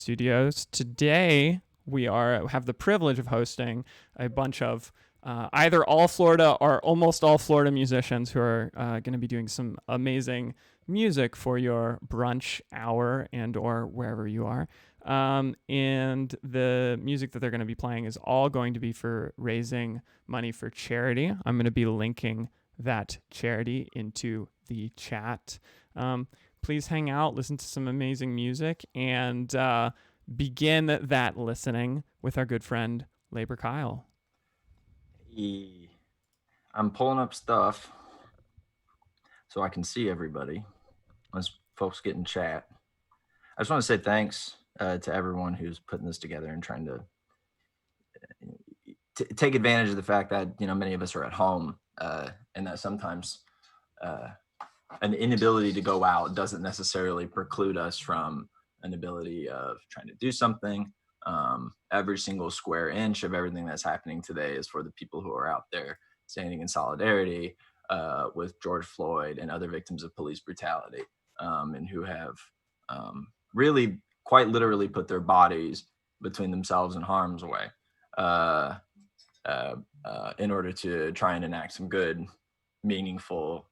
Studios. Today, we have the privilege of hosting a bunch of either all Florida or almost all Florida musicians who are going to be doing some amazing music for your brunch hour and or wherever you are. And the music that they're going to be playing is all going to be for raising money for charity. I'm going to be linking that charity into the chat. Please hang out, listen to some amazing music, and begin that listening with our good friend Labor Kyle. I'm pulling up stuff so I can see everybody as folks get in chat. I just want to say thanks to everyone who's putting this together and trying to take advantage of the fact that many of us are at home and that sometimes an inability to go out doesn't necessarily preclude us from an ability of trying to do something. Every single square inch of everything that's happening today is for the people who are out there standing in solidarity with George Floyd and other victims of police brutality, and who have really quite literally put their bodies between themselves and harm's way in order to try and enact some good, meaningful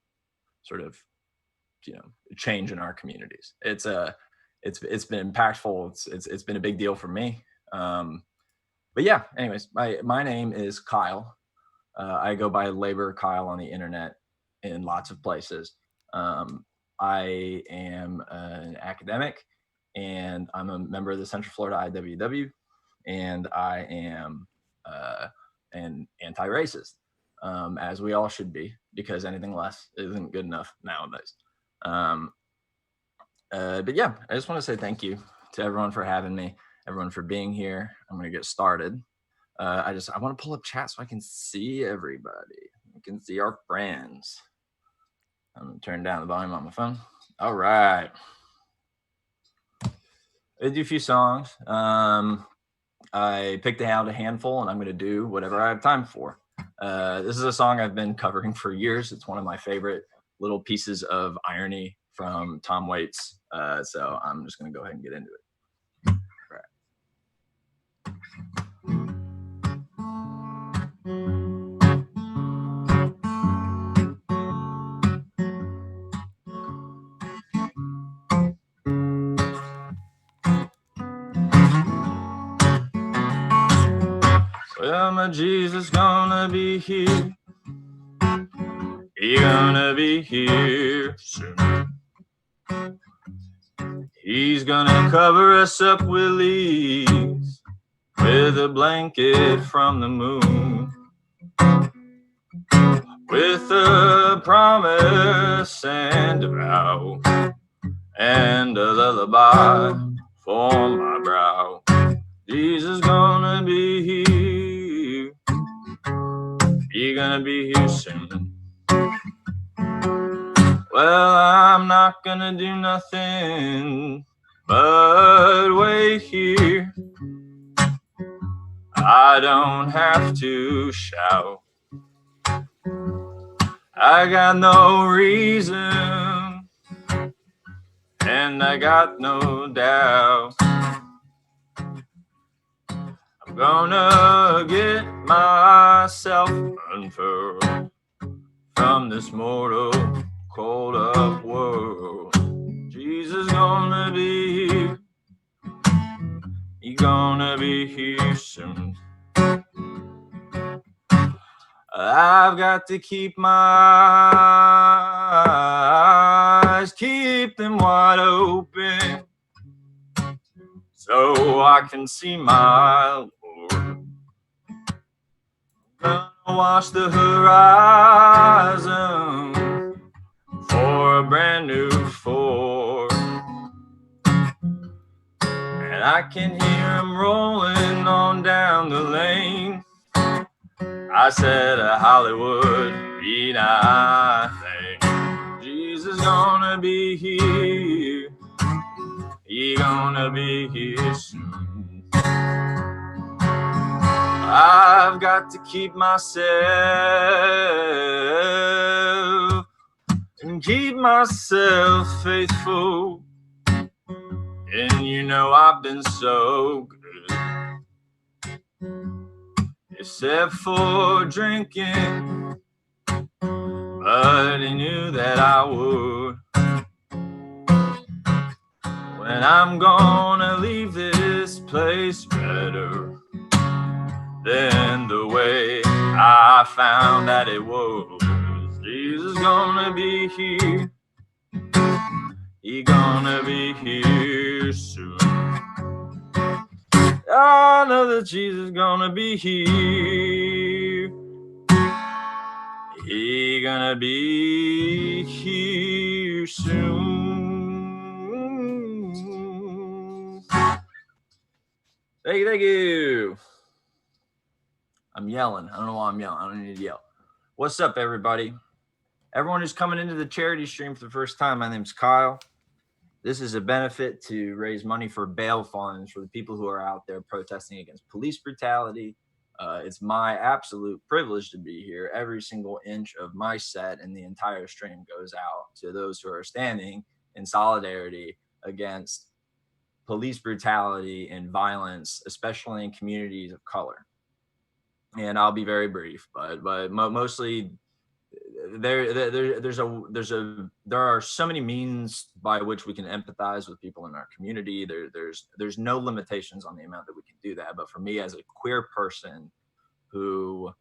sort of change in our communities. It's been impactful. It's been a big deal for me. But yeah, anyways, my name is Kyle. I go by Labor Kyle on the internet in lots of places. I am an academic, and I'm a member of the Central Florida IWW, and I am an anti-racist, as we all should be, because anything less isn't good enough nowadays. But yeah, I just want to say thank you to everyone for having me, everyone for being here. I'm going to get started. I want to pull up chat so I can see everybody. I can see our friends. I'm going to turn down the volume on my phone. All right. I do a few songs. I picked out a handful, and I'm going to do whatever I have time for. This is a song I've been covering for years. It's one of my favorite little pieces of irony from Tom Waits. So I'm just going to go ahead and get into it. Well, my Jesus gonna be here. He gonna be here soon. He's gonna cover us up with leaves, with a blanket from the moon, with a promise and a vow, and a lullaby for my brow. Jesus gonna be here. He gonna be here soon. Well, I'm not gonna do nothing but wait here. I don't have to shout. I got no reason, and I got no doubt. I'm gonna get myself unfurled from this mortal cold up world. Jesus gonna be here. He gonna be here soon. I've got to keep my eyes, keep them wide open, so I can see my Lord. Gonna watch the horizon for a brand new Ford, and I can hear him rolling on down the lane. I said a Hollywood be nothing. Jesus gonna be here. He gonna be here soon. I've got to keep myself and keep myself faithful And you know I've been so good, except for drinking, but he knew that I would. When I'm gonna leave this place better than the way I found that it was. Jesus gonna be here. He gonna be here soon. I know that Jesus gonna be here. He gonna be here soon. Thank you. I'm yelling. I don't know why I'm yelling. I don't need to yell. What's up, everybody? Everyone who's coming into the charity stream for the first time, my name's Kyle. This is a benefit to raise money for bail funds for the people who are out there protesting against police brutality. It's my absolute privilege to be here. Every single inch of my set and the entire stream goes out to those who are standing in solidarity against police brutality and violence, especially in communities of color. And I'll be very brief, but mostly there are so many means by which we can empathize with people in our community. There's no limitations on the amount that we can do that. But for me, as a queer person who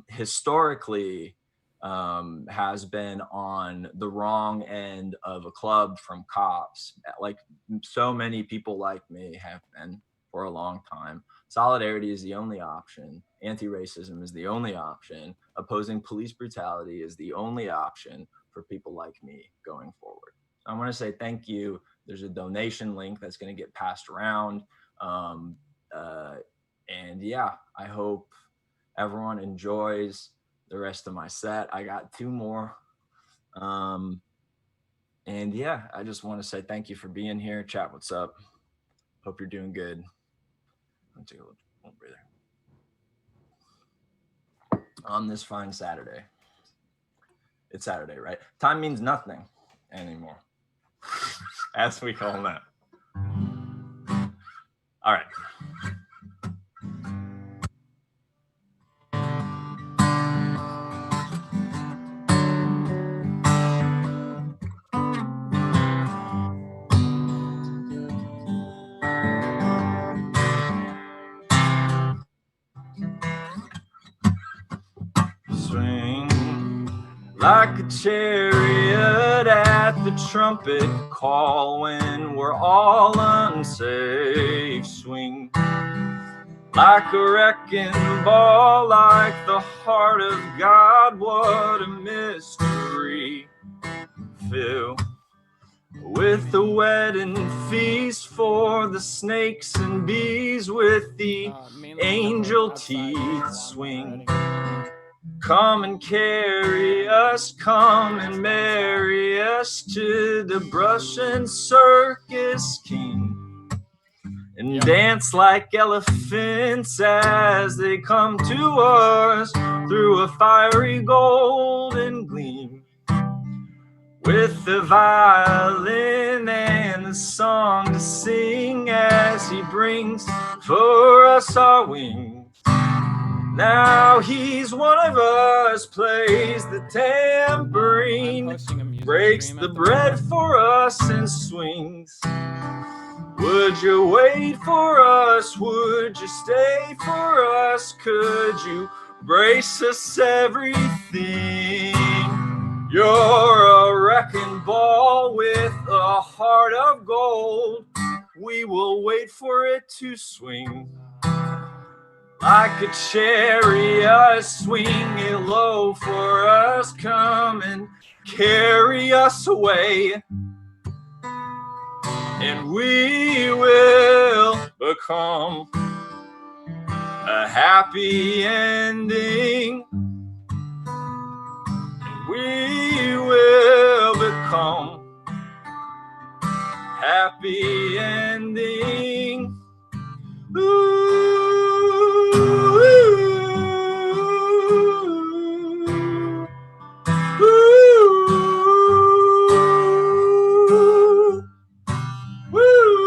historically has been on the wrong end of a club from cops, like so many people like me have been for a long time, solidarity is the only option. Anti-racism is the only option. Opposing police brutality is the only option for people like me going forward. I want to say thank you. There's a donation link that's going to get passed around. And yeah, I hope everyone enjoys the rest of my set. I got 2 more. And yeah, I just want to say thank you for being here. Chat, what's up? Hope you're doing good. I'll take a little breather. On this fine Saturday. It's Saturday, right? Time means nothing anymore, as we call that. All right. Like a chariot at the trumpet call when we're all unsafe. Swing like a wrecking ball, like the heart of God. What a mystery. Fill with the wedding feast for the snakes and bees, with the angel teeth. Swing. Come and carry us, come and marry us to the Brussian circus king. And dance like elephants as they come to us through a fiery golden gleam. With the violin and the song to sing as he brings for us our wings. Now he's one of us, plays the tambourine, breaks the bread for us and swings. Would you wait for us? Would you stay for us? Could you brace us everything? You're a wrecking ball with a heart of gold. We will wait for it to swing. Like a chariot, swing it low for us. Come and carry us away. And we will become a happy ending. And we will become happy ending. Ooh. Woo!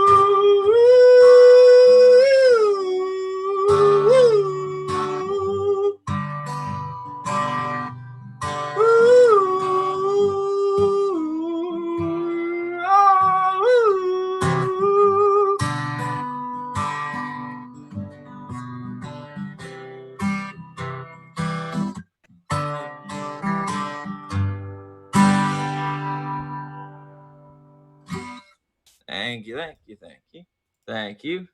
Thank you.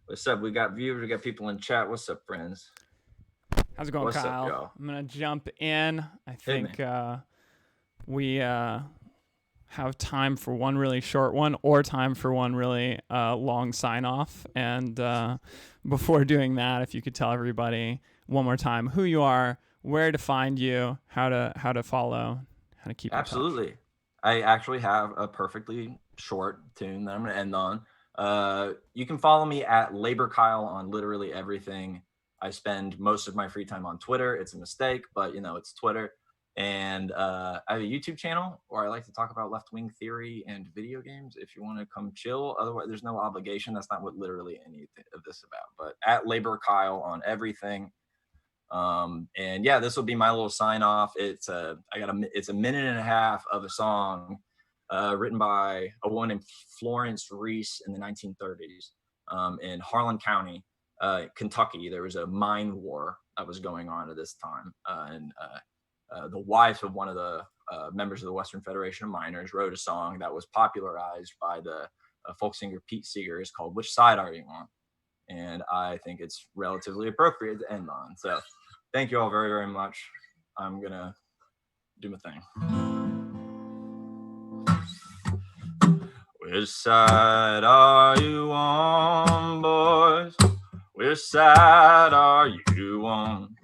What's up? We got viewers, we got people in chat. What's up, friends? How's it going, What's Kyle? up, y'all? I'm gonna jump in. I think we have time for one really short one or time for one really long sign off. And before doing that, if you could tell everybody one more time who you are, where to find you, how to follow, how to keep Absolutely. in touch. I actually have a perfectly short tune that I'm going to end on. You can follow me at Labor Kyle on literally everything. I spend most of my free time on Twitter. It's a mistake, but it's Twitter. And I have a YouTube channel where I like to talk about left-wing theory and video games. If you want to come chill, otherwise there's no obligation. That's not what literally any of this is about. But at Labor Kyle on everything. And yeah, this will be my little sign off. It's a minute and a half of a song written by a woman named Florence Reese in the 1930s in Harlan County, Kentucky. There was a mine war that was going on at this time, and the wife of one of the members of the Western Federation of Miners wrote a song that was popularized by the folk singer Pete Seeger. It's called "Which Side Are You On?" And I think it's relatively appropriate to end on. So thank you all very, very much. I'm going to do my thing. Which side are you on, boys? Which side are you on?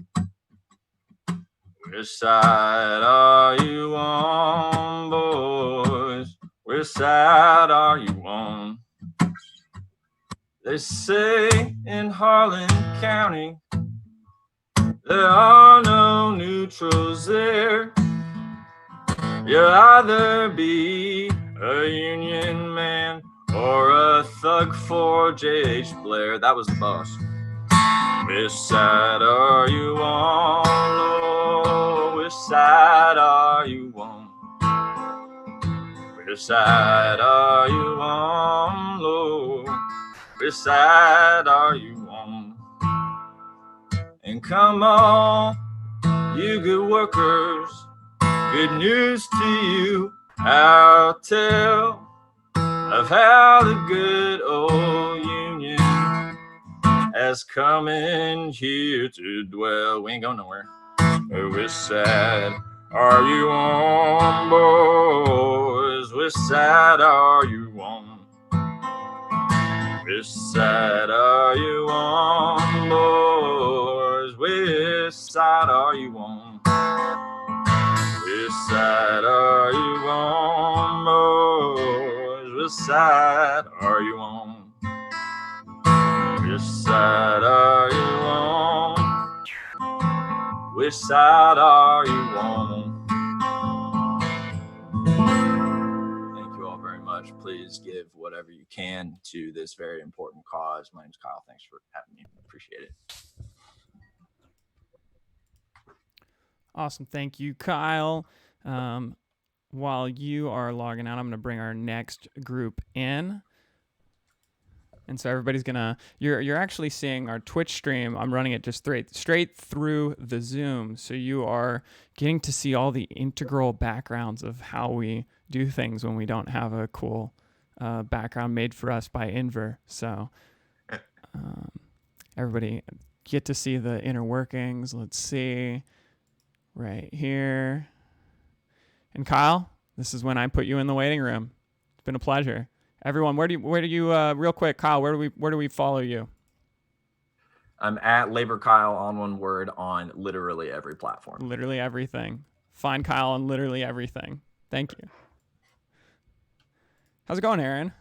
Which side are you on, boys? Which side are you on? They say in Harlan County there are no neutrals there. You'll either be a Union man or a thug for J.H. Blair. That was the boss. Which side are you on? Oh, which side are you on? Which side are you on, Lord? Which side are you on? And come on, you good workers, good news to you. I'll tell of how the good old Union has come in here to dwell. We ain't going nowhere. Which side are you on, boys? Which side are you on? Which side are you on, boys? Which side are you on? Which side are you on, boys? Which side are you on? Which side are you on? Which side are you on? Thank you all very much. Please give whatever you can to this very important cause. My name's Kyle. Thanks for having me. Appreciate it. Awesome. Thank you, Kyle. While you are logging out, I'm going to bring our next group in. And so everybody's you're actually seeing our Twitch stream. I'm running it just straight through the Zoom. So you are getting to see all the integral backgrounds of how we do things when we don't have a cool background made for us by Inver. So everybody get to see the inner workings. Let's see right here. And Kyle, this is when I put you in the waiting room. It's been a pleasure. Everyone, where do you real quick, Kyle, where do we follow you? I'm at Labor Kyle on one word on literally every platform. Literally everything. Find Kyle on literally everything. Thank you. How's it going, Aaron?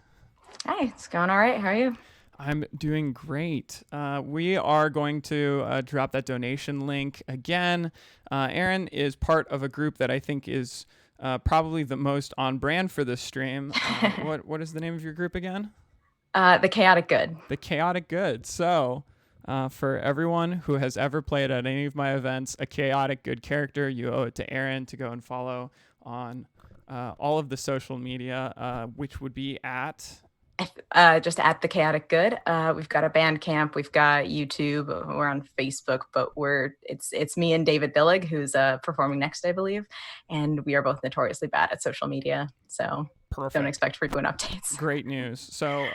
Hi, it's going all right. How are you? I'm doing great. We are going to drop that donation link again. Aaron is part of a group that I think is probably the most on brand for this stream. What is the name of your group again? The Chaotic Good. The Chaotic Good. So for everyone who has ever played at any of my events a Chaotic Good character, you owe it to Aaron to go and follow on all of the social media, which would be at just at The Chaotic Good. We've got a Bandcamp, we've got YouTube, we're on Facebook, but it's me and David Billig, who's performing next, I believe, and we are both notoriously bad at social media, so Perfect. don't expect frequent updates. Great news. So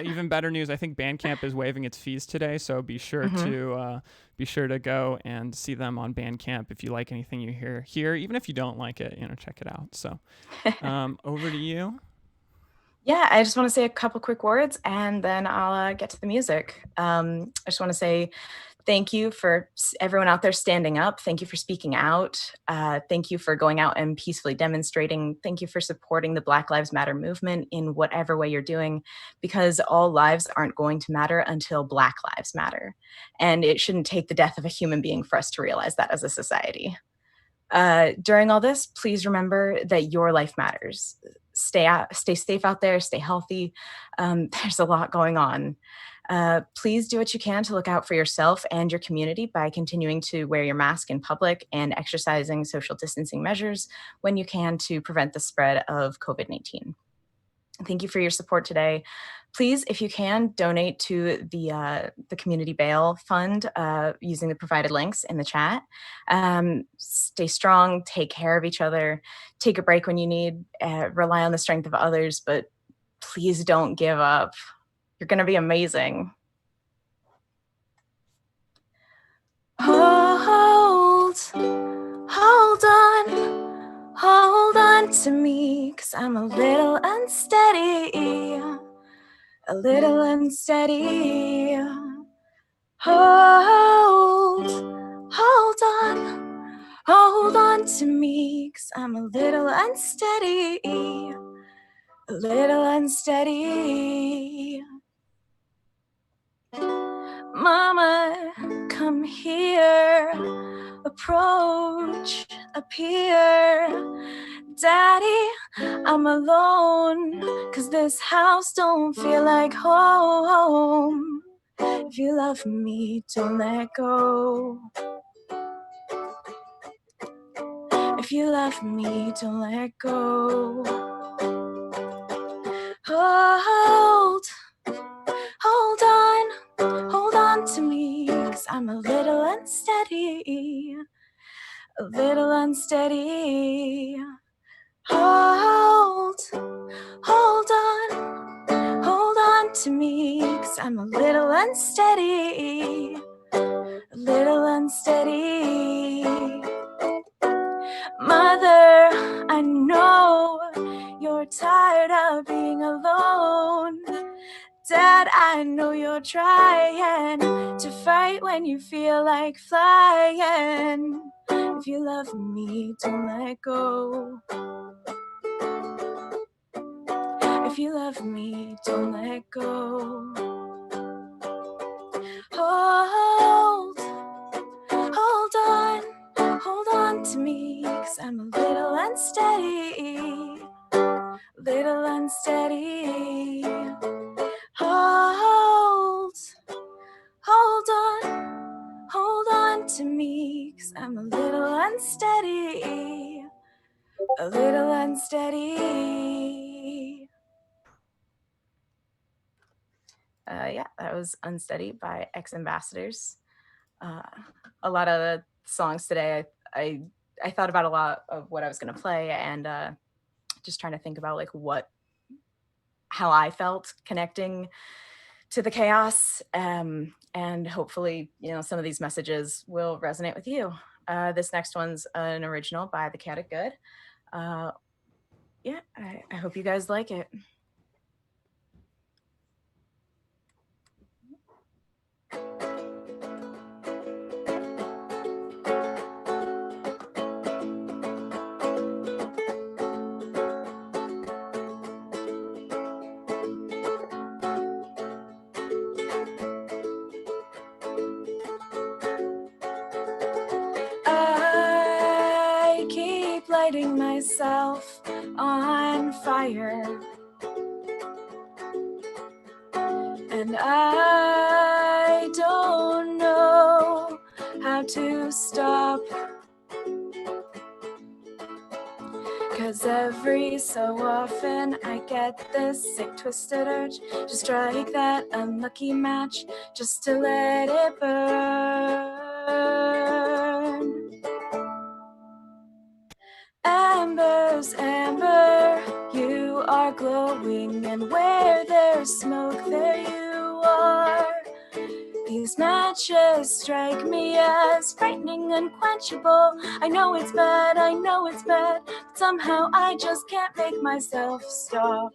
even better news, I think Bandcamp is waiving its fees today, so be sure to go and see them on Bandcamp if you like anything you hear here. Even if you don't like it, check it out. So over to you. Yeah, I just want to say a couple quick words and then I'll get to the music. I just want to say thank you for everyone out there standing up. Thank you for speaking out. Thank you for going out and peacefully demonstrating. Thank you for supporting the Black Lives Matter movement in whatever way you're doing, because all lives aren't going to matter until Black lives matter. And it shouldn't take the death of a human being for us to realize that as a society. During all this, please remember that your life matters. Stay safe out there, stay healthy. There's a lot going on. Please do what you can to look out for yourself and your community by continuing to wear your mask in public and exercising social distancing measures when you can to prevent the spread of COVID-19. Thank you for your support today. Please, if you can, donate to the Community Bail Fund using the provided links in the chat. Stay strong, take care of each other, take a break when you need, rely on the strength of others, but please don't give up. You're going to be amazing. Hold on to me, 'cause I'm a little unsteady. Hold on to me, 'cause I'm a little unsteady. Mama, come here, approach, appear. Daddy, I'm alone, 'cause this house don't feel like home. If you love me, don't let go. If you love me, don't let go. Hold on to me, 'cause I'm a little unsteady. Hold on to me, 'cause I'm a little unsteady. Mother, I know you're tired of being alone. Dad, I know you're trying to fight when you feel like flying. If you love me, don't let go. If you love me, don't let go. Hold on to me, 'cause I'm a little unsteady. Hold on to me, 'cause I'm a little unsteady. Yeah, that was Unsteady by X Ambassadors. A lot of the songs today, I thought about a lot of what I was going to play, and just trying to think about like how I felt connecting to the chaos, and hopefully some of these messages will resonate with you. This next one's an original by The Chaotic Good. Yeah, I hope you guys like it. I keep lighting myself on fire, and I don't know how to stop, 'cause 'Cause every so often I get this sick twisted urge to strike that unlucky match just to let it burn. Embers, amber, you are glowing, and where there's smoke, there you are. These matches strike me as frightening, unquenchable. I know it's bad, I know it's bad, but somehow I just can't make myself stop.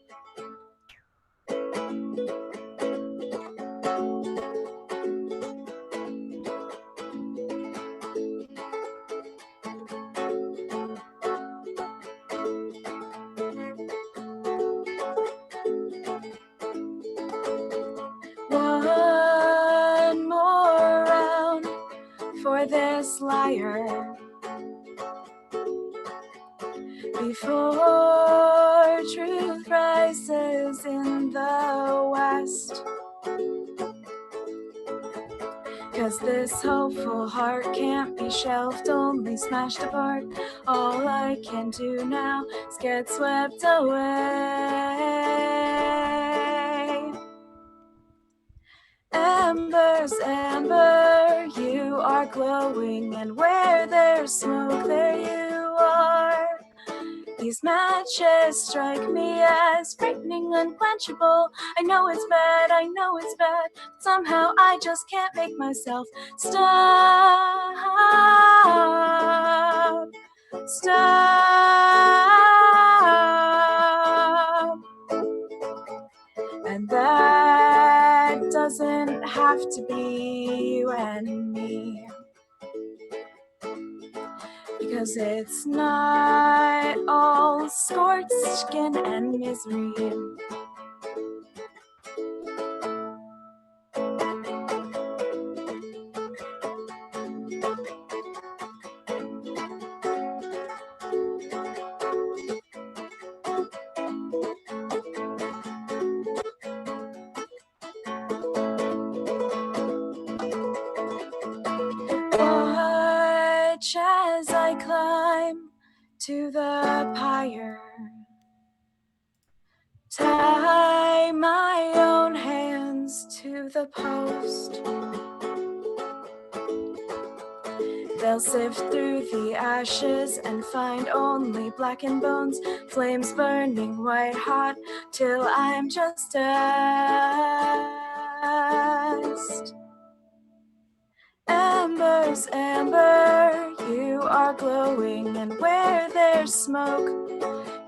One more round for this liar before truth rises in the west. 'Cause this hopeful heart can't be shelved, only smashed apart. All I can do now is get swept away. Embers, amber, you are glowing, and where there's smoke, there you are. These matches strike me as frightening, unquenchable. I know it's bad, I know it's bad, but somehow I just can't make myself stop. Stop. And that doesn't have to be you and me, because it's not all scorched skin and misery. Watch as I climb to the pyre, tie my own hands to the post. They'll sift through the ashes and find only blackened bones, flames burning white hot till I'm just dust. Embers, amber, you are glowing, and where there's smoke,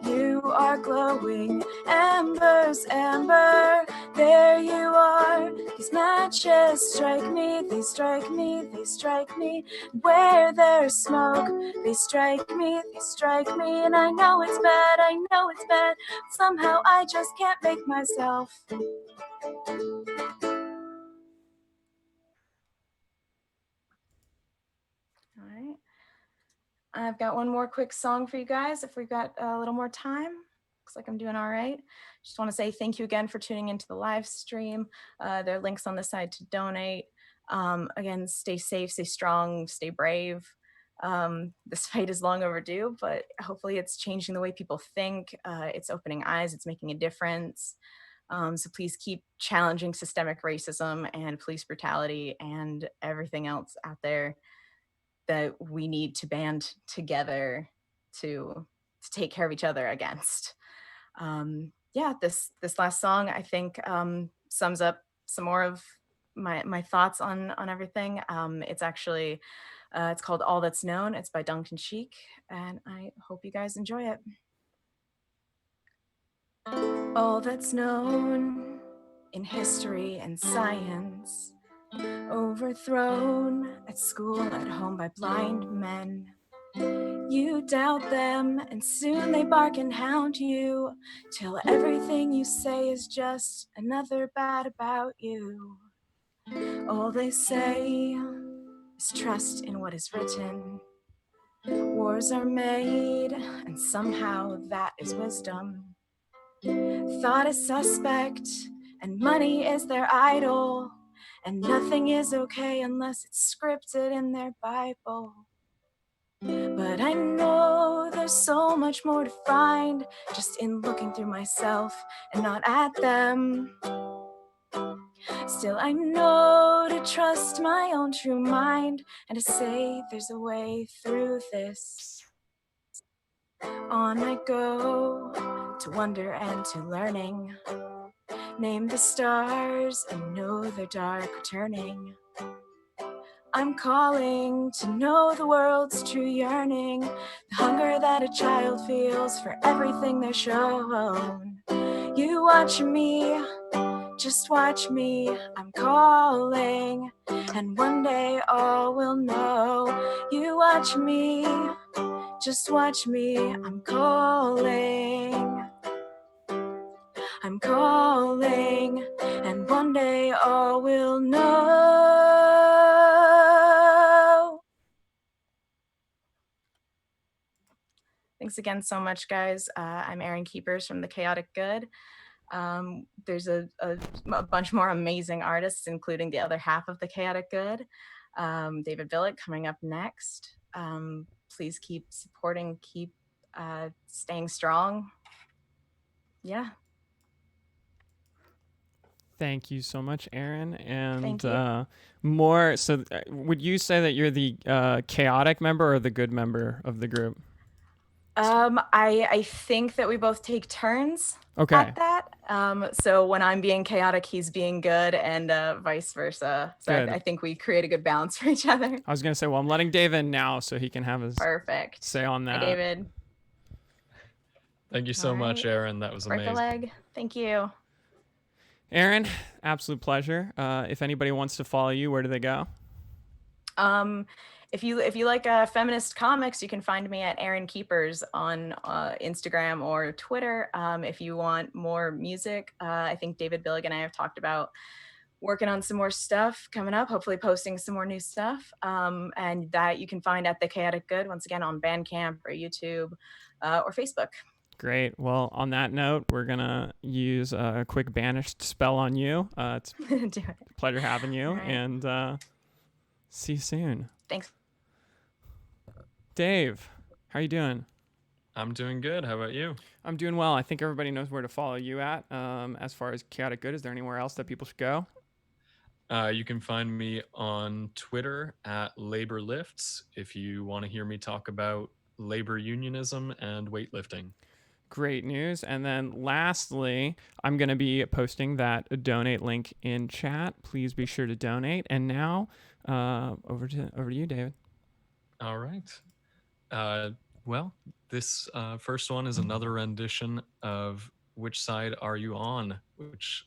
you are glowing. Embers, amber, there you are. These matches strike me, they strike me, they strike me. Where there's smoke, they strike me, they strike me. And I know it's bad, I know it's bad, somehow I just can't make myself. All right. I've got one more quick song for you guys if we've got a little more time. Looks like I'm doing all right. Just want to say thank you again for tuning into the live stream. There are links on the side to donate. Again, stay safe, stay strong, stay brave. This fight is long overdue, but hopefully it's changing the way people think. It's opening eyes, it's making a difference. So please keep challenging systemic racism and police brutality and everything else out there that we need to band together to take care of each other against. Yeah, this last song I think sums up some more of my thoughts on everything. It's actually it's called All That's Known. It's by Duncan Sheik, and I hope you guys enjoy it. All that's known in history and science, overthrown at school, at home by blind men. You doubt them, and soon they bark and hound you, till everything you say is just another bad about you. All they say is trust in what is written. Wars are made, and somehow that is wisdom. Thought is suspect, and money is their idol. And nothing is okay unless it's scripted in their Bible. But I know there's so much more to find just in looking through myself and not at them. Still, I know to trust my own true mind and to say there's a way through this. On I go to wonder and to learning. Name the stars and know they're dark returning. I'm calling to know the world's true yearning, the hunger that a child feels for everything they're shown. You watch me, just watch me, I'm calling, and one day all will know. You watch me, just watch me, I'm calling. I'm calling, and one day all will know. Thanks again so much, guys. I'm Erin Keepers from The Chaotic Good. There's a bunch more amazing artists, including the other half of The Chaotic Good. David Billick coming up next. Please keep supporting, keep staying strong. Yeah. Thank you so much, Erin. And Thank you. more. So, would you say that you're the chaotic member or the good member of the group? I think that we both take turns at that. So when I'm being chaotic, he's being good, and vice versa. So I think we create a good balance for each other. I was gonna say, well, I'm letting David now so he can have his perfect say on that. Hi, David. Thank you so much, Erin. That was amazing. Break a leg. Thank you. Erin, absolute pleasure. If anybody wants to follow you, where do they go? If you like feminist comics, you can find me at Erin Keepers on Instagram or Twitter. If you want more music, I think David Billick and I have talked about working on some more stuff coming up, hopefully posting some more new stuff. And that you can find at The Chaotic Good, once again, on Bandcamp or YouTube or Facebook. Great. Well, on that note, we're going to use a quick banished spell on you. It's a pleasure having you, right. And see you soon. Thanks. Dave, how are you doing? I'm doing good. How about you? I'm doing well. I think everybody knows where to follow you at. As far as Chaotic Good, is there anywhere else that people should go? You can find me on Twitter at Labor Lifts if you want to hear me talk about labor unionism and weightlifting. Great news. And then lastly, I'm going to be posting that donate link in chat. Please be sure to donate. And now over to you, David. All right. Well, this first one is another rendition of Which Side Are You On, which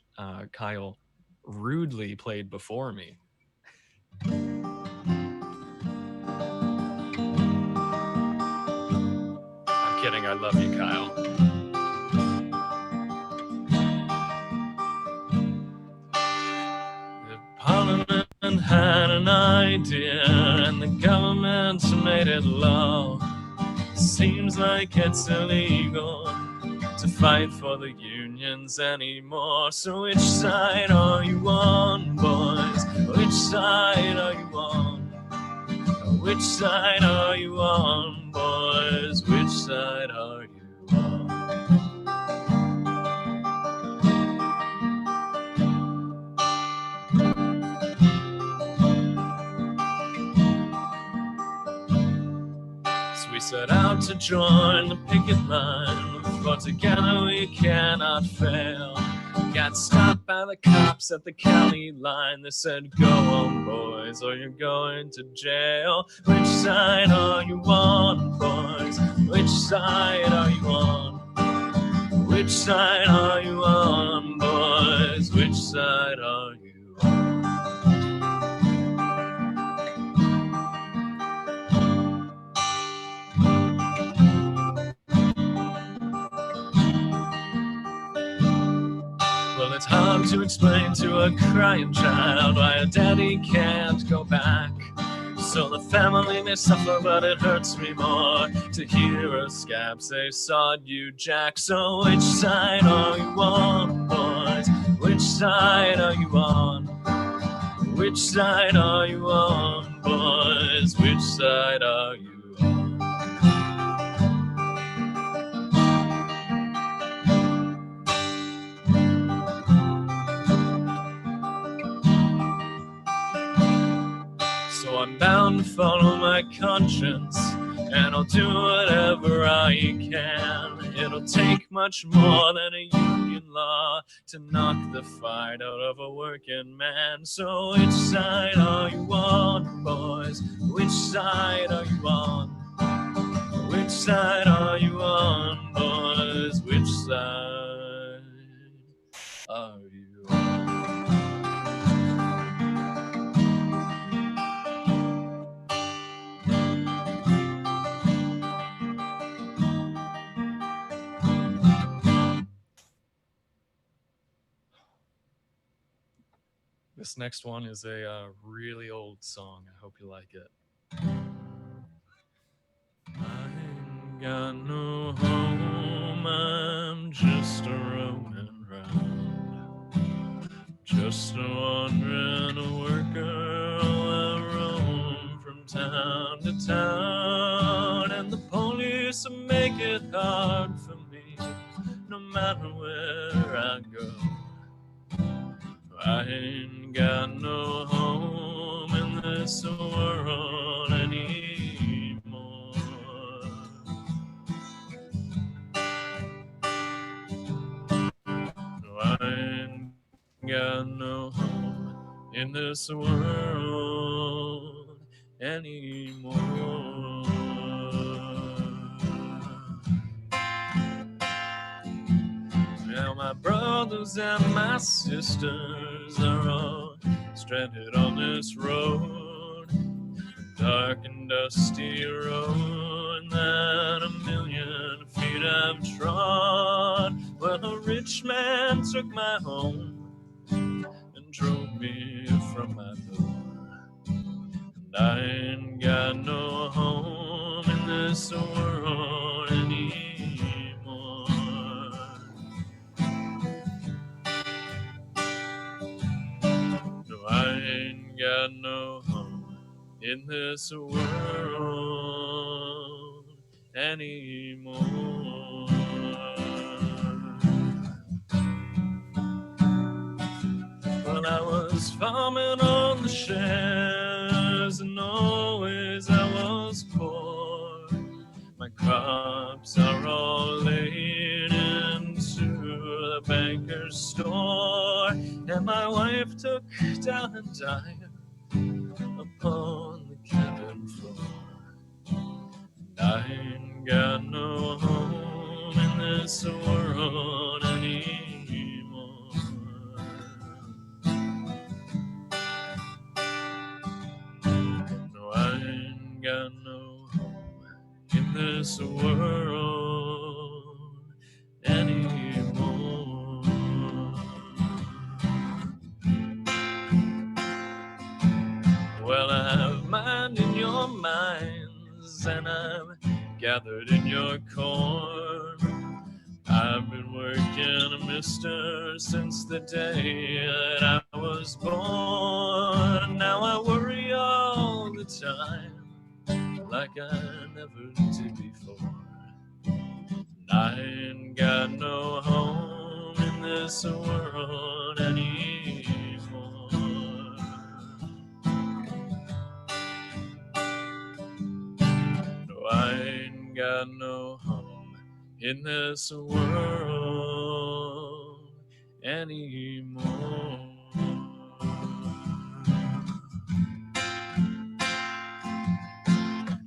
Kyle rudely played before me. I'm kidding. I love you, Kyle. The Parliament had an idea and the government made it law. Seems like it's illegal to fight for the unions anymore. So which side are you on, boys? Which side are you on? Which side are you on, boys? Which side are you on? So we set out to join the picket line, for together we cannot fail. Got stopped by the cops at the county line. They said, go on, boys, or you're going to jail. Which side are you on, boys? Which side are you on? Which side are you on, boys? Which side are you on? Well, it's hard to explain to a crying child why a daddy can't go back. So the family may suffer, but it hurts me more to hear a scab say, sod you, Jack. So which side are you on, boys? Which side are you on? Which side are you on, boys? Which side are you on? So I'm bound to follow my conscience, and I'll do whatever I can. It'll take much more than a union law to knock the fight out of a working man. So which side are you on, boys? Which side are you on? Which side are you on, boys? Which side are you on? This next one is a really old song. I hope you like it. I ain't got no home, I'm just a roaming round. Just a wandering worker, I roam from town to town. And the police make it hard for me, no matter where I go. I ain't got no home in this world anymore. No, I ain't got no home in this world anymore. Now my brothers and my sisters are all stranded on this road, dark and dusty road that a million feet have trod. Well, a rich man took my home and drove me from my door, and I ain't got no home in this world anymore. No, I ain't got no home in this world anymore. Well, I was farming on the shares, and always I was poor. My crops are all laid into the banker's store, and my wife took down and died upon the cabin floor. And I ain't got no home in this world anymore. No, I ain't got no home in this world anymore. Well, I've mined in your mines, and I've gathered in your corn. I've been working, mister, since the day that I was born. Now I worry all the time, like I never did before. And I ain't got no home in this world anymore. No, I ain't got no home in this world anymore.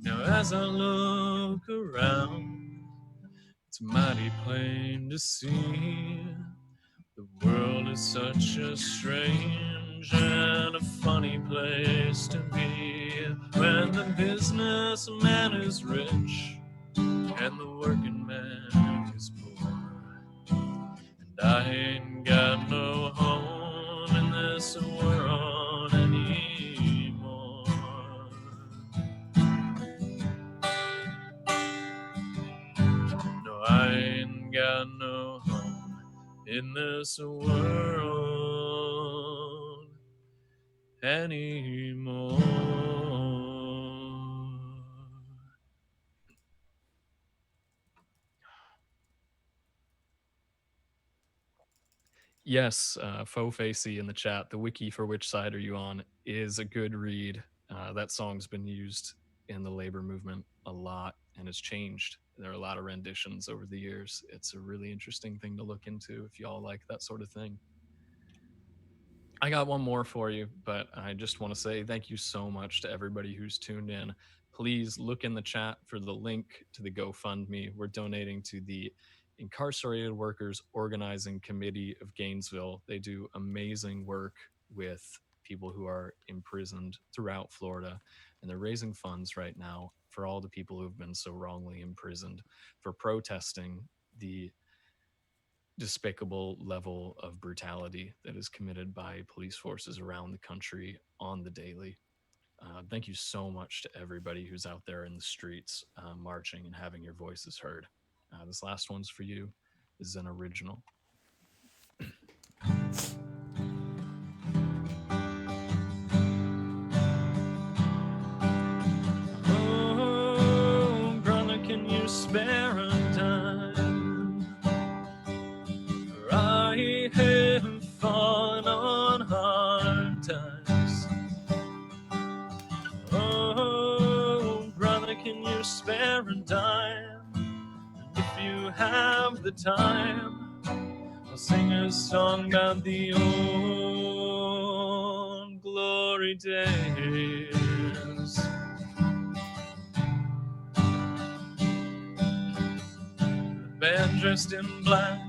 Now as I look around, it's mighty plain to see the world is such a strange and a funny place to be, when the businessman is rich and the working man is poor. And I ain't got no home in this world anymore. No, I ain't got no home in this world anymore. Yes, Faux Facey in the chat, the wiki for Which Side Are You On is a good read. That song's been used in the labor movement a lot, and it's changed. There are a lot of renditions over the years. It's a really interesting thing to look into if y'all like that sort of thing. I got one more for you, but I just want to say thank you so much to everybody who's tuned in. Please look in the chat for the link to the GoFundMe. We're donating to the Incarcerated Workers Organizing Committee of Gainesville. They do amazing work with people who are imprisoned throughout Florida, and they're raising funds right now for all the people who have been so wrongly imprisoned for protesting the despicable level of brutality that is committed by police forces around the country on the daily. Thank you so much to everybody who's out there in the streets marching and having your voices heard. This last one's for you. This is an original. Oh, brother, can you spare a dime? For I have fallen on hard times. Oh, brother, can you spare a dime? And if you have the time, I'll sing a song about the old glory days. The band dressed in black,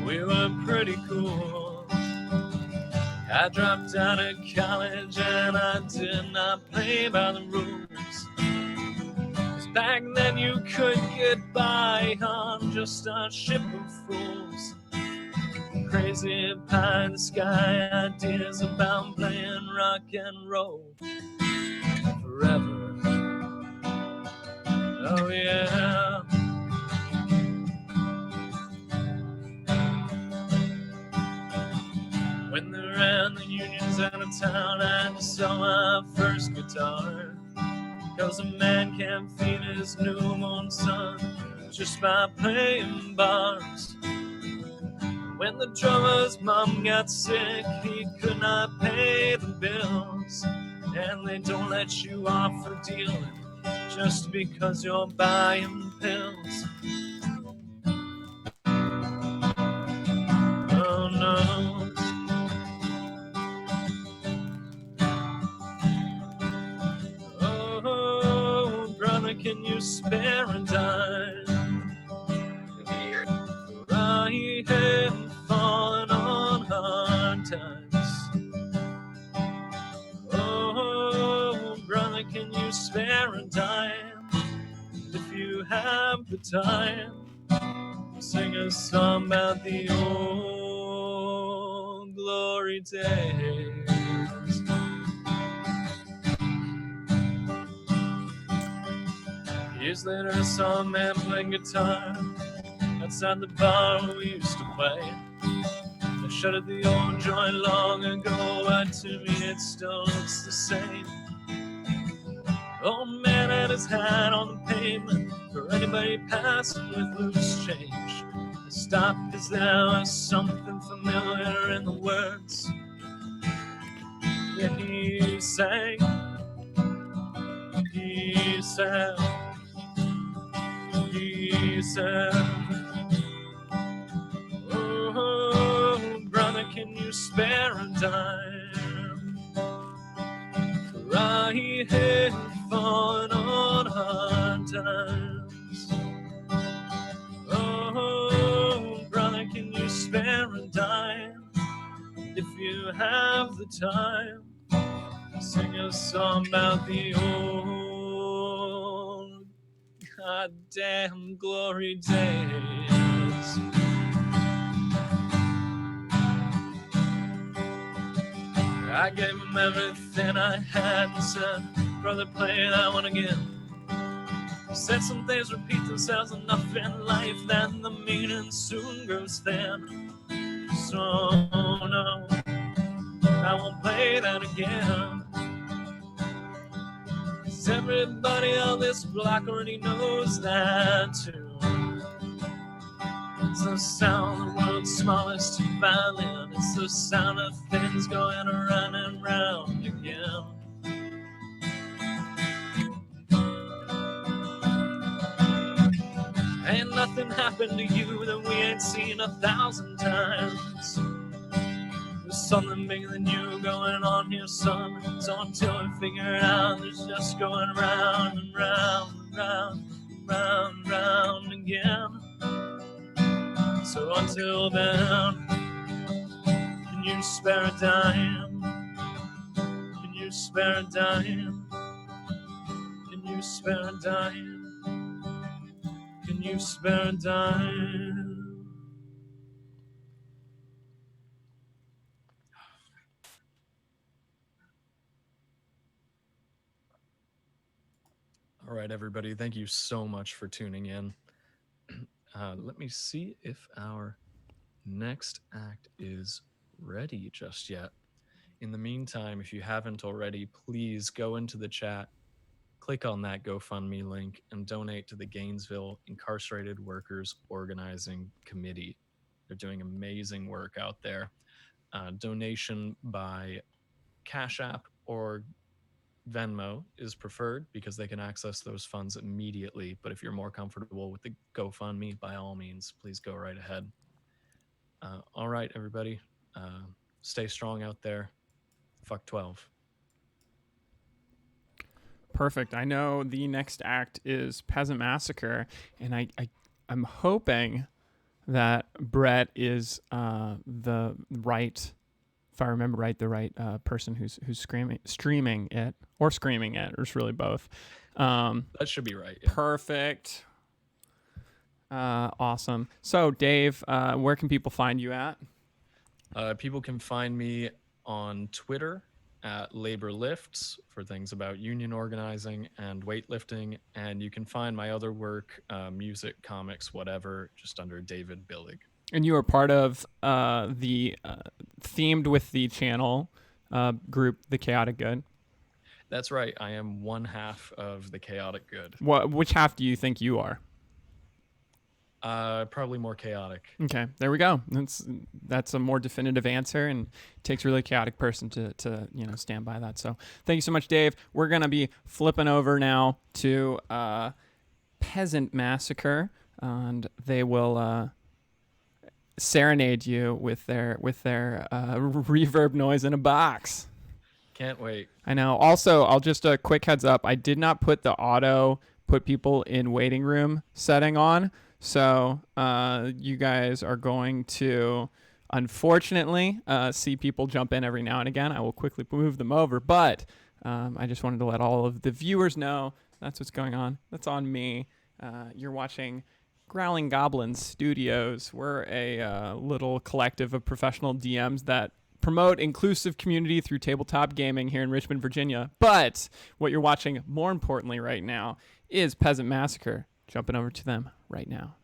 we were pretty cool. I dropped out of college and I did not play by the rules. 'Cause back then you could get by on just a ship of fools. Crazy pie in the sky ideas about playing rock and roll forever. Oh yeah. When they ran the unions out of town, I had to sell my first guitar. 'Cause a man can't feed his newborn son just by playing bars. When the drummer's mom got sick, he could not pay the bills. And they don't let you off for dealing just because you're buying pills. Oh no. Oh, brother, can you spare a dime? For I have fallen on hard times. Oh, brother, can you spare a dime? If you have the time, sing a song about the old glory days. Years later, I saw a man playing guitar outside the bar where we used to play. I shuttered the old joint long ago, but to me it still looks the same. Old man had his hat on the pavement for anybody passing with loose change. I stopped because there was something familiar in the words that he sang. He said, oh, brother, can you spare a dime? For I have fallen on hard times. Oh, brother, can you spare a dime? If you have the time, sing a song about the old goddamn glory days. I gave him everything I had and said, brother, play that one again. He said some things repeat themselves enough in life that the meaning soon grows thin. So no, I won't play that again. 'Cause everybody on this block already knows that tune. It's the sound of the world's smallest violin. It's the sound of things going around and round again. nothing happened to you that we ain't seen 1,000 times. There's something bigger than you going on here, son. So until we figure it out, there's just going round and round and round, round and round again. So until then, can you spare a dime? Can you spare a dime? Can you spare a dime? Can you spare a dime? All right, everybody. Thank you so much for tuning in. Let me see if our next act is ready just yet. In the meantime, if you haven't already, please go into the chat, click on that GoFundMe link, and donate to the Gainesville Incarcerated Workers Organizing Committee. They're doing amazing work out there. Donation by Cash App or Venmo is preferred because they can access those funds immediately. But if you're more comfortable with the GoFundMe, by all means, please go right ahead. All right, everybody. Stay strong out there. Fuck 12. Perfect. I know the next act is Peasant Massacre, and I'm hoping that Brett is the right, if I remember right, the right person who's streaming it, or it's really both. That should be right. Yeah. Perfect. Awesome. So Dave, where can people find you at? People can find me on Twitter at Labor Lifts for things about union organizing and weightlifting, and you can find my other work, music, comics, whatever, just under David Billig. And you are part of the themed with the channel group, The Chaotic Good. That's right. I am one half of The Chaotic Good. Which half do you think you are? Probably more chaotic. Okay, there we go. That's a more definitive answer, and it takes a really chaotic person to stand by that. So thank you so much, Dave. We're gonna be flipping over now to Peasant Massacre, and they will serenade you with their reverb noise in a box. Can't wait. I know. Also, I'll just a quick heads up. I did not put the auto put people in waiting room setting on. So you guys are going to, unfortunately, see people jump in every now and again. I will quickly move them over. But I just wanted to let all of the viewers know that's what's going on. That's on me. You're watching Growling Goblins Studios. We're a little collective of professional DMs that promote inclusive community through tabletop gaming here in Richmond, Virginia. But what you're watching, more importantly right now, is Peasant Massacre. Jumping over to them right now.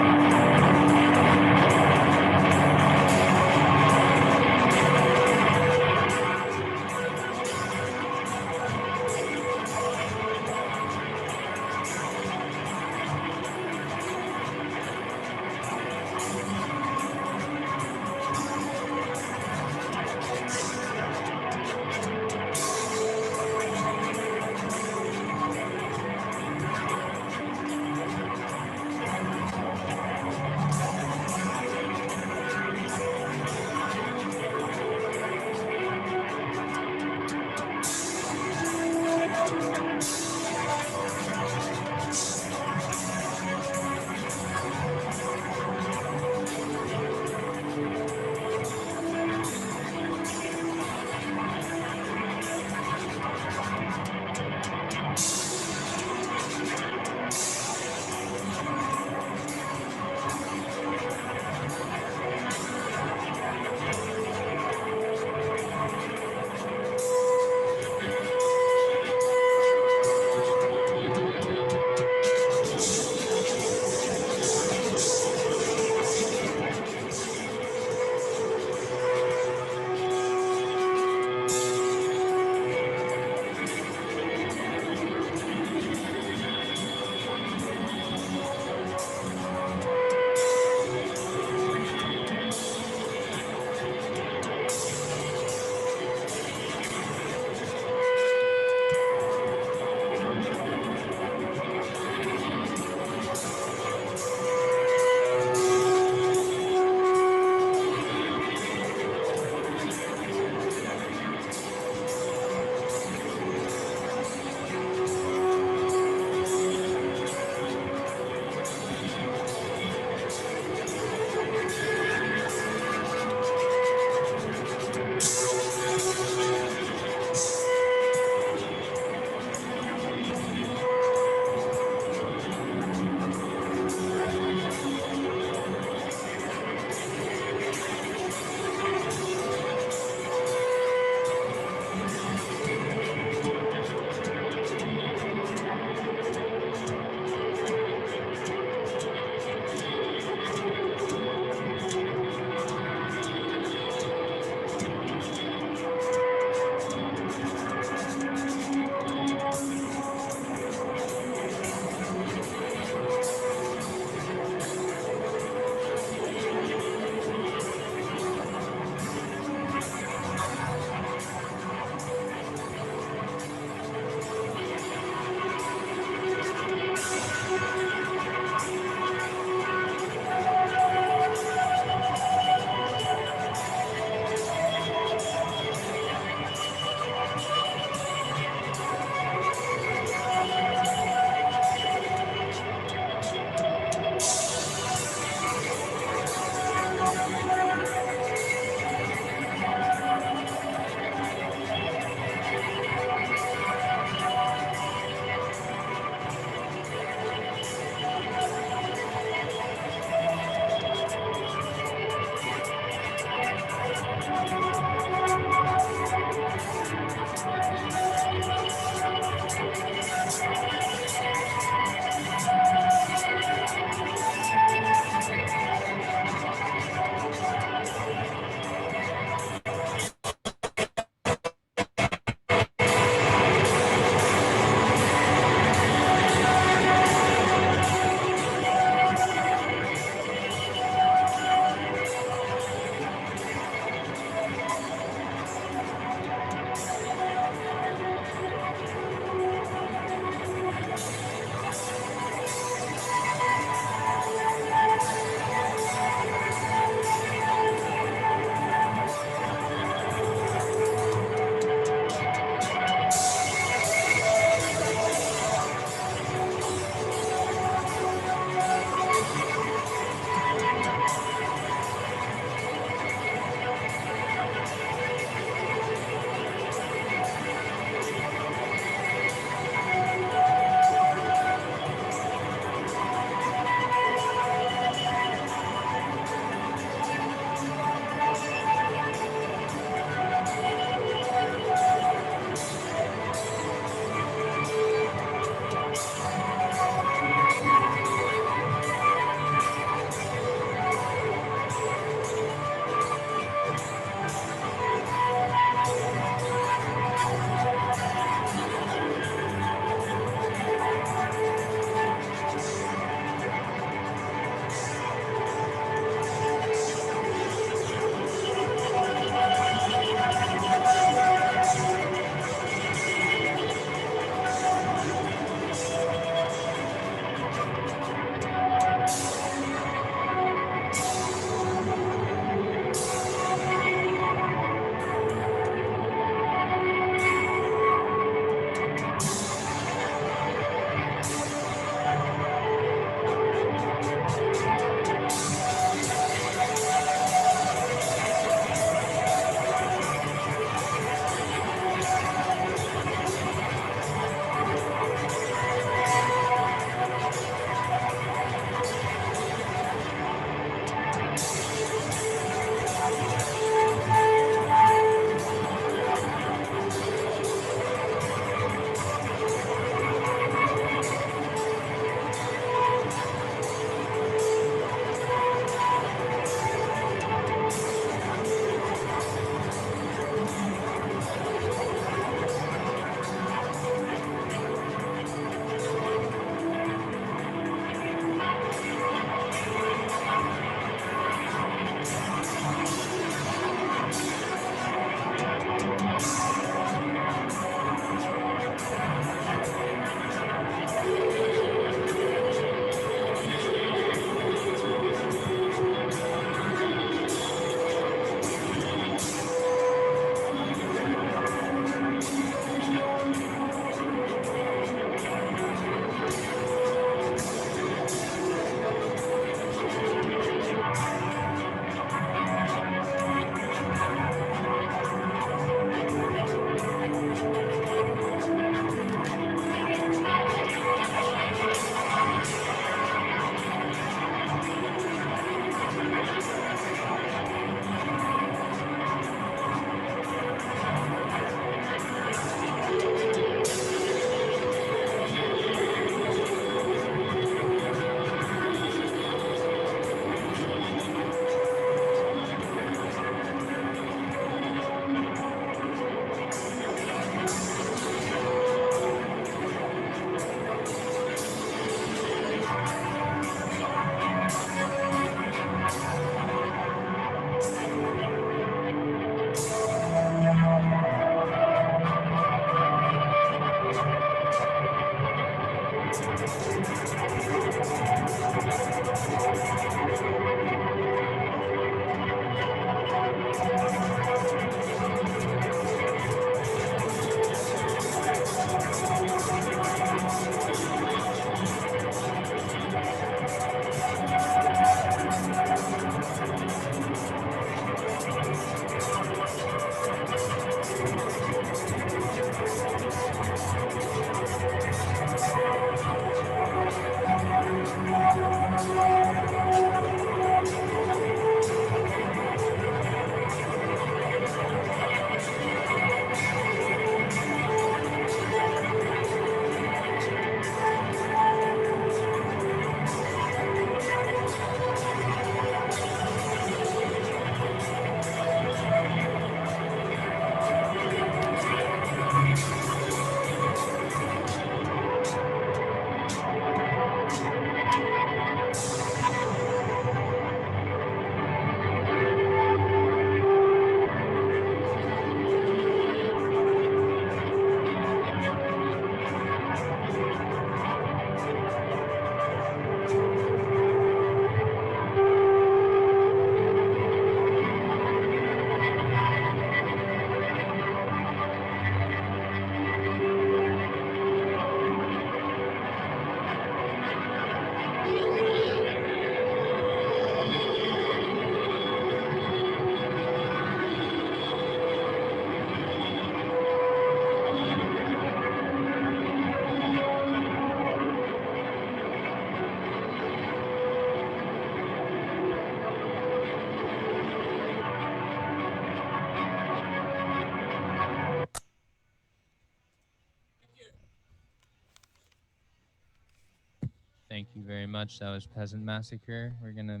Thank you very much. That was Peasant Massacre. We're gonna,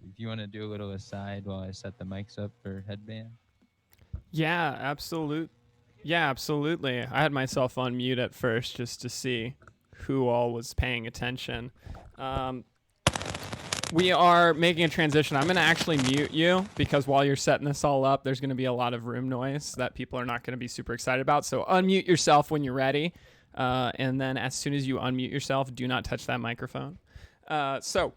if you want to do a little aside while I set the mics up for Headband. Yeah, absolutely. I had myself on mute at first just to see who all was paying attention. We are making a transition. I'm going to actually mute you because while you're setting this all up, there's going to be a lot of room noise that people are not going to be super excited about. So unmute yourself when you're ready. And then as soon as you unmute yourself, do not touch that microphone. So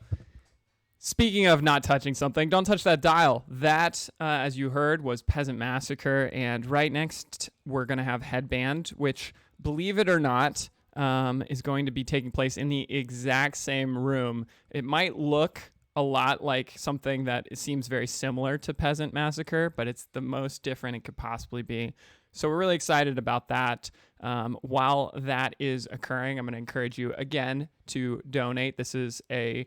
speaking of not touching something, don't touch that dial. That, as you heard, was Peasant Massacre. And right next, we're going to have Headband, which, believe it or not, is going to be taking place in the exact same room. It might look a lot like something that seems very similar to Peasant Massacre, but it's the most different it could possibly be. So we're really excited about that. While that is occurring, I'm going to encourage you again to donate. This is a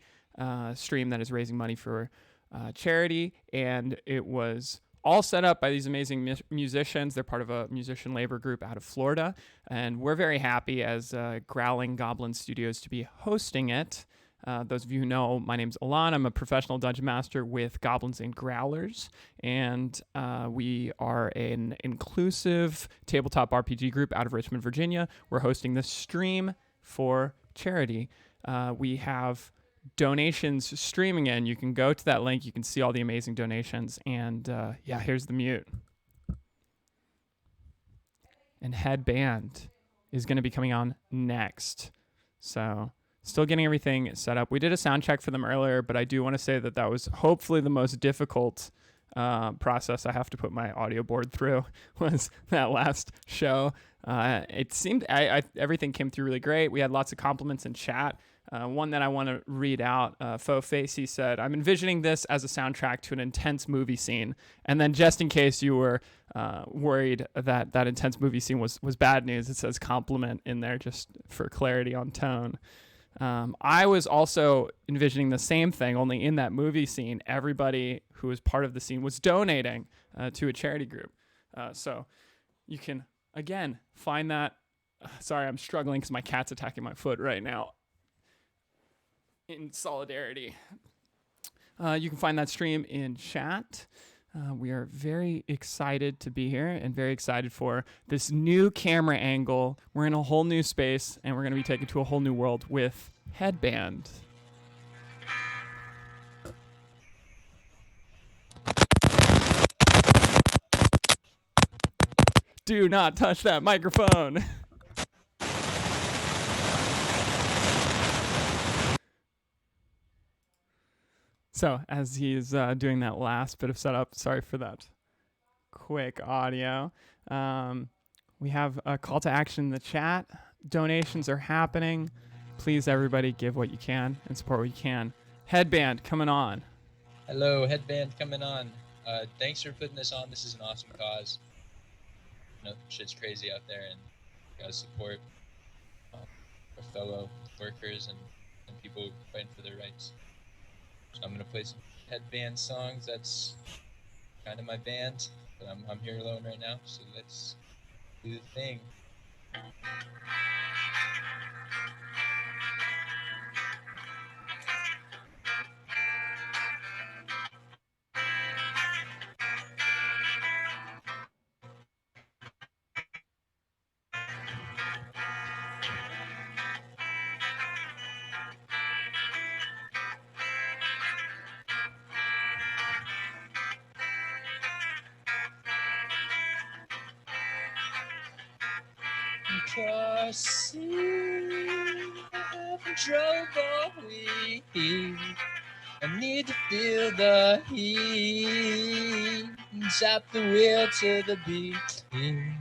stream that is raising money for charity, and it was all set up by these amazing musicians. They're part of a musician labor group out of Florida, and we're very happy as Growling Goblin Studios to be hosting it. Those of you who know, my name's Alon. I'm a professional dungeon master with Goblins and Growlers, and we are an inclusive tabletop RPG group out of Richmond, Virginia. We're hosting this stream for charity. We have donations streaming in. You can go to that link. You can see all the amazing donations. And yeah, here's the mute. And Headband is going to be coming on next. So still getting everything set up. We did a sound check for them earlier, but I do want to say that that was hopefully the most difficult process I have to put my audio board through was that last show. It seemed everything came through really great. We had lots of compliments in chat. One that I want to read out, Faux Facey said, "I'm envisioning this as a soundtrack to an intense movie scene." And then just in case you were worried that that intense movie scene was bad news, it says compliment in there just for clarity on tone. I was also envisioning the same thing, only in that movie scene, everybody who was part of the scene was donating to a charity group. So you can, again, find that. Sorry, I'm struggling because my cat's attacking my foot right now. In solidarity. You can find that stream in chat. We are very excited to be here and very excited for this new camera angle. We're in a whole new space and we're going to be taken to a whole new world with Headband. Do not touch that microphone. So as he's doing that last bit of setup, sorry for that quick audio. We have a call to action in the chat. Donations are happening. Please, everybody, give what you can and support what you can. Headband coming on. Hello, Headband coming on. Thanks for putting this on. This is an awesome cause. You know, shit's crazy out there, and you gotta support our fellow workers and people fighting for their rights. So I'm gonna play some Headband songs. That's kind of my band, but I'm here alone right now. So let's do the thing. Drove all week. I need to feel the heat. Tap the wheel to the beat. And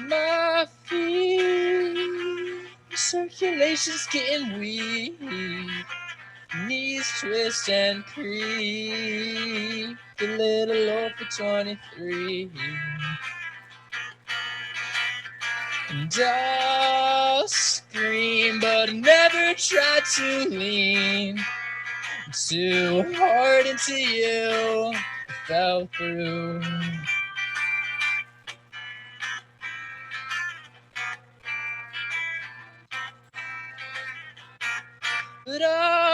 my feet, circulation's getting weak. Knees twist and creak. A little low for 23. And I'll scream, but I never tried to lean too hard into you. I fell through. But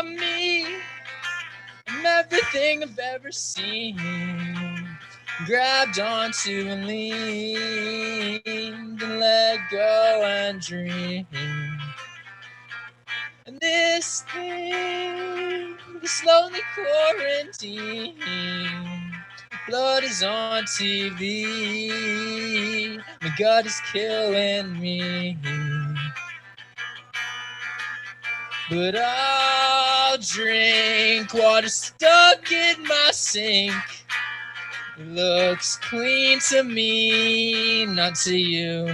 me, I'm everything I've ever seen. Grabbed onto and leaned and let go and dream. And this thing, this lonely quarantine, blood is on TV, my gut is killing me. But I'll drink water stuck in my sink. It looks clean to me, not to you.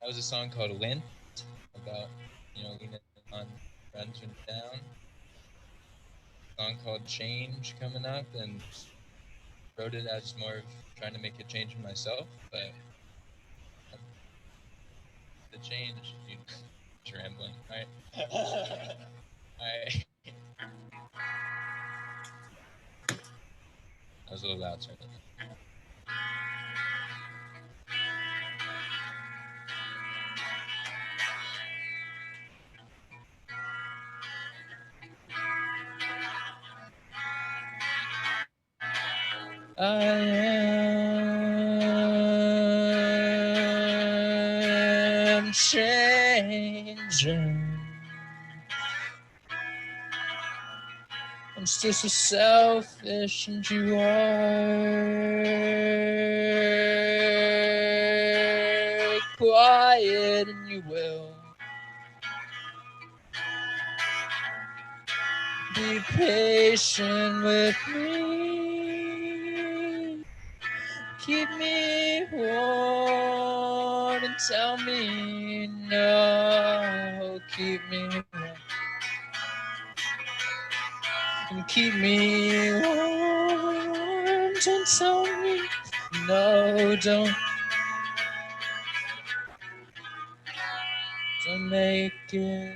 That was a song called Lint, about, leaning on friends when down. A song called Change coming up, and wrote it as more of trying to make a change in myself, but the change, just rambling. All right. All right. That was a little loud, sorry. I am changing. I'm still so selfish, and you are quiet, and you will be patient with me. Keep me warm and tell me no. Keep me warm and keep me warm. Don't tell me no. Don't make it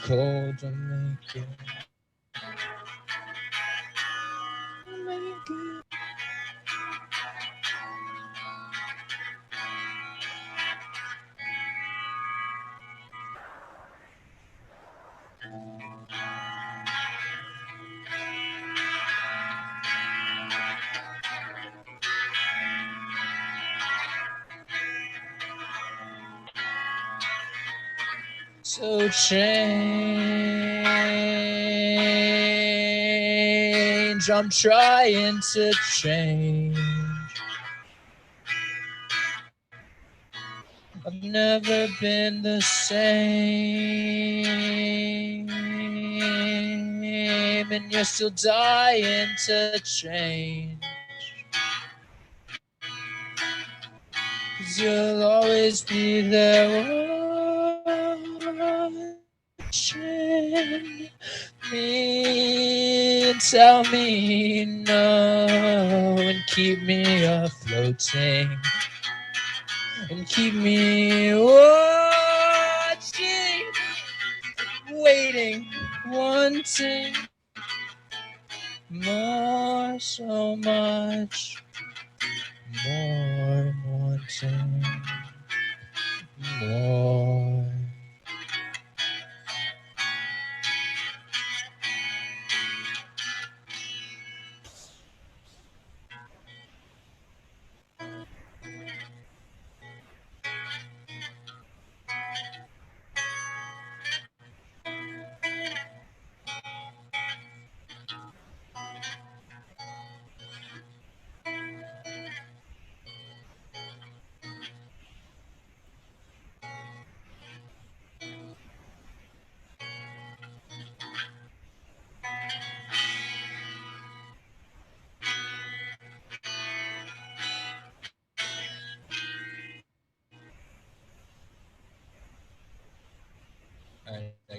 cold. Don't make it. Don't make it. So change, I'm trying to change. I've never been the same, and you're still dying to change. 'Cause you'll always be there watching me, tell me no, and keep me afloating, and keep me watching, waiting, wanting more, so much more, wanting more.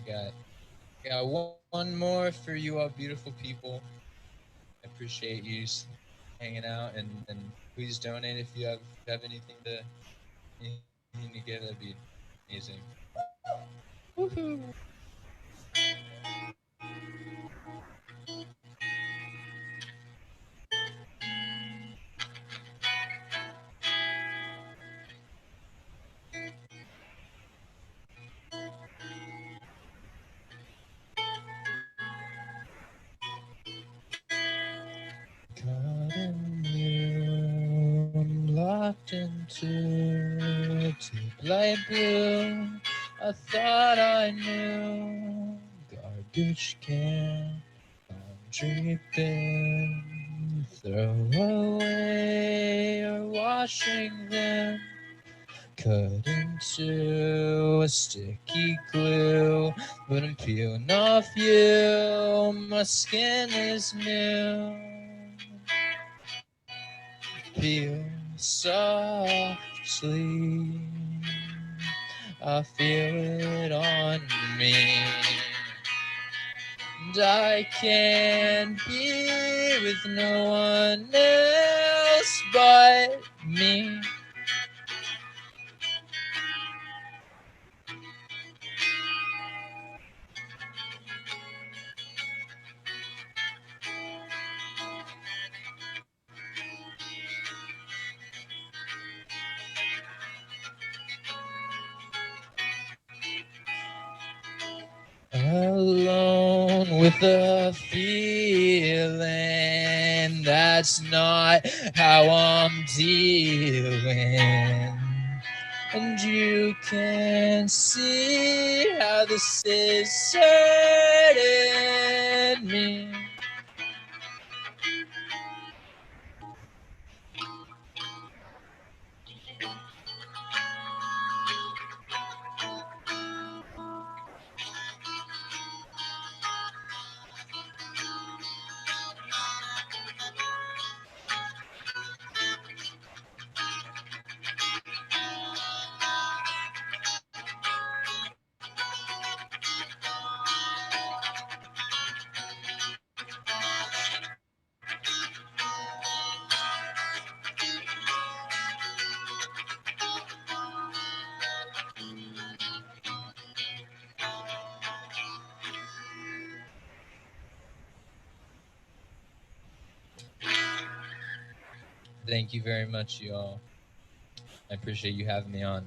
got one more for you all beautiful people. I appreciate you hanging out, and please donate if you have anything to give. That'd be amazing. Woohoo! Caught in you, I'm locked into deep light blue. I thought I knew. Garbage can, laundry bin. Throw away or washing them. Cut into a sticky glue, but I'm peeling off you. My skin is new. Peel softly, I feel it on me. And I can't be with no one else but me. Alone with a feeling that's not how I'm dealing. And you can see how this is hurting me. Thank you very much, you all. I appreciate you having me on.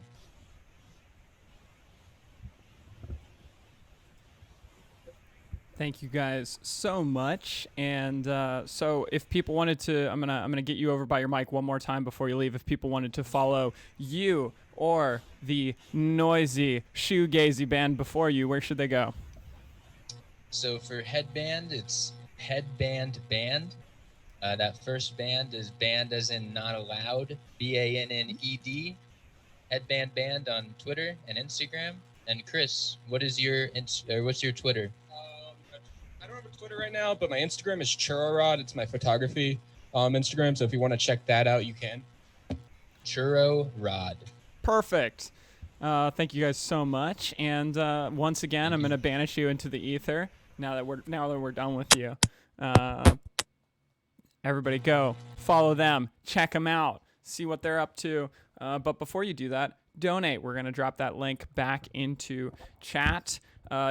Thank you guys so much. And so if people wanted to, I'm gonna get you over by your mic one more time before you leave. If people wanted to follow you or the noisy shoegazy band before you, where should they go? So for Headband, it's Headband Band. That first band is band as in not allowed, BANNED. Headband Band on Twitter and Instagram. And Chris, what's your Twitter? I don't have a Twitter right now, but my Instagram is ChurroRod. It's my photography Instagram. So if you want to check that out, you can. ChurroRod. Perfect. Thank you guys so much. And once again, I'm going to banish you into the ether now that we're done with you. Everybody go follow them, check them out, see what they're up to. But before you do that, donate. We're going to drop that link back into chat.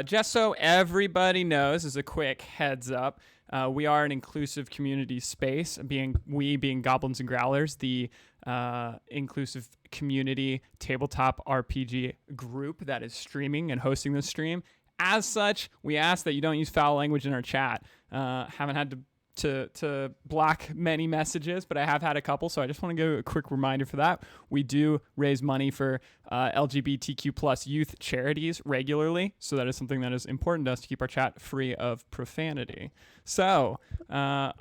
Just so everybody knows, as a quick heads up, we are an inclusive community space, being Goblins and Growlers, the inclusive community tabletop RPG group that is streaming and hosting this stream. As such, we ask that you don't use foul language in our chat. Haven't had to block many messages, but I have had a couple, so I just want to give a quick reminder for that. We do raise money for LGBTQ plus youth charities regularly, so that is something that is important to us to keep our chat free of profanity. So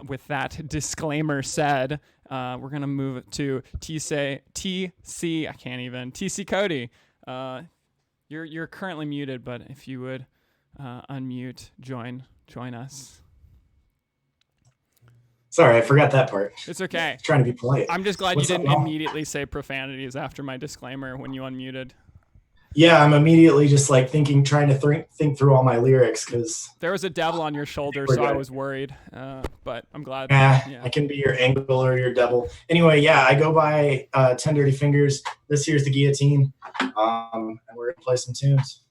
with that disclaimer said, we're going to move to TC Cody. You're currently muted, but if you would unmute, join us. Sorry, I forgot that part. It's okay. Trying to be polite. I'm just glad What's you up, didn't y'all? immediately say profanities after my disclaimer when you unmuted. Yeah, I'm immediately just like trying to think through all my lyrics because There was a devil on your shoulder, We're so I good. was worried. But I'm glad. I can be your angle or your devil. Anyway, yeah, I go by 10 Dirty Fingers. This here's the Guillotine, and we're gonna play some tunes.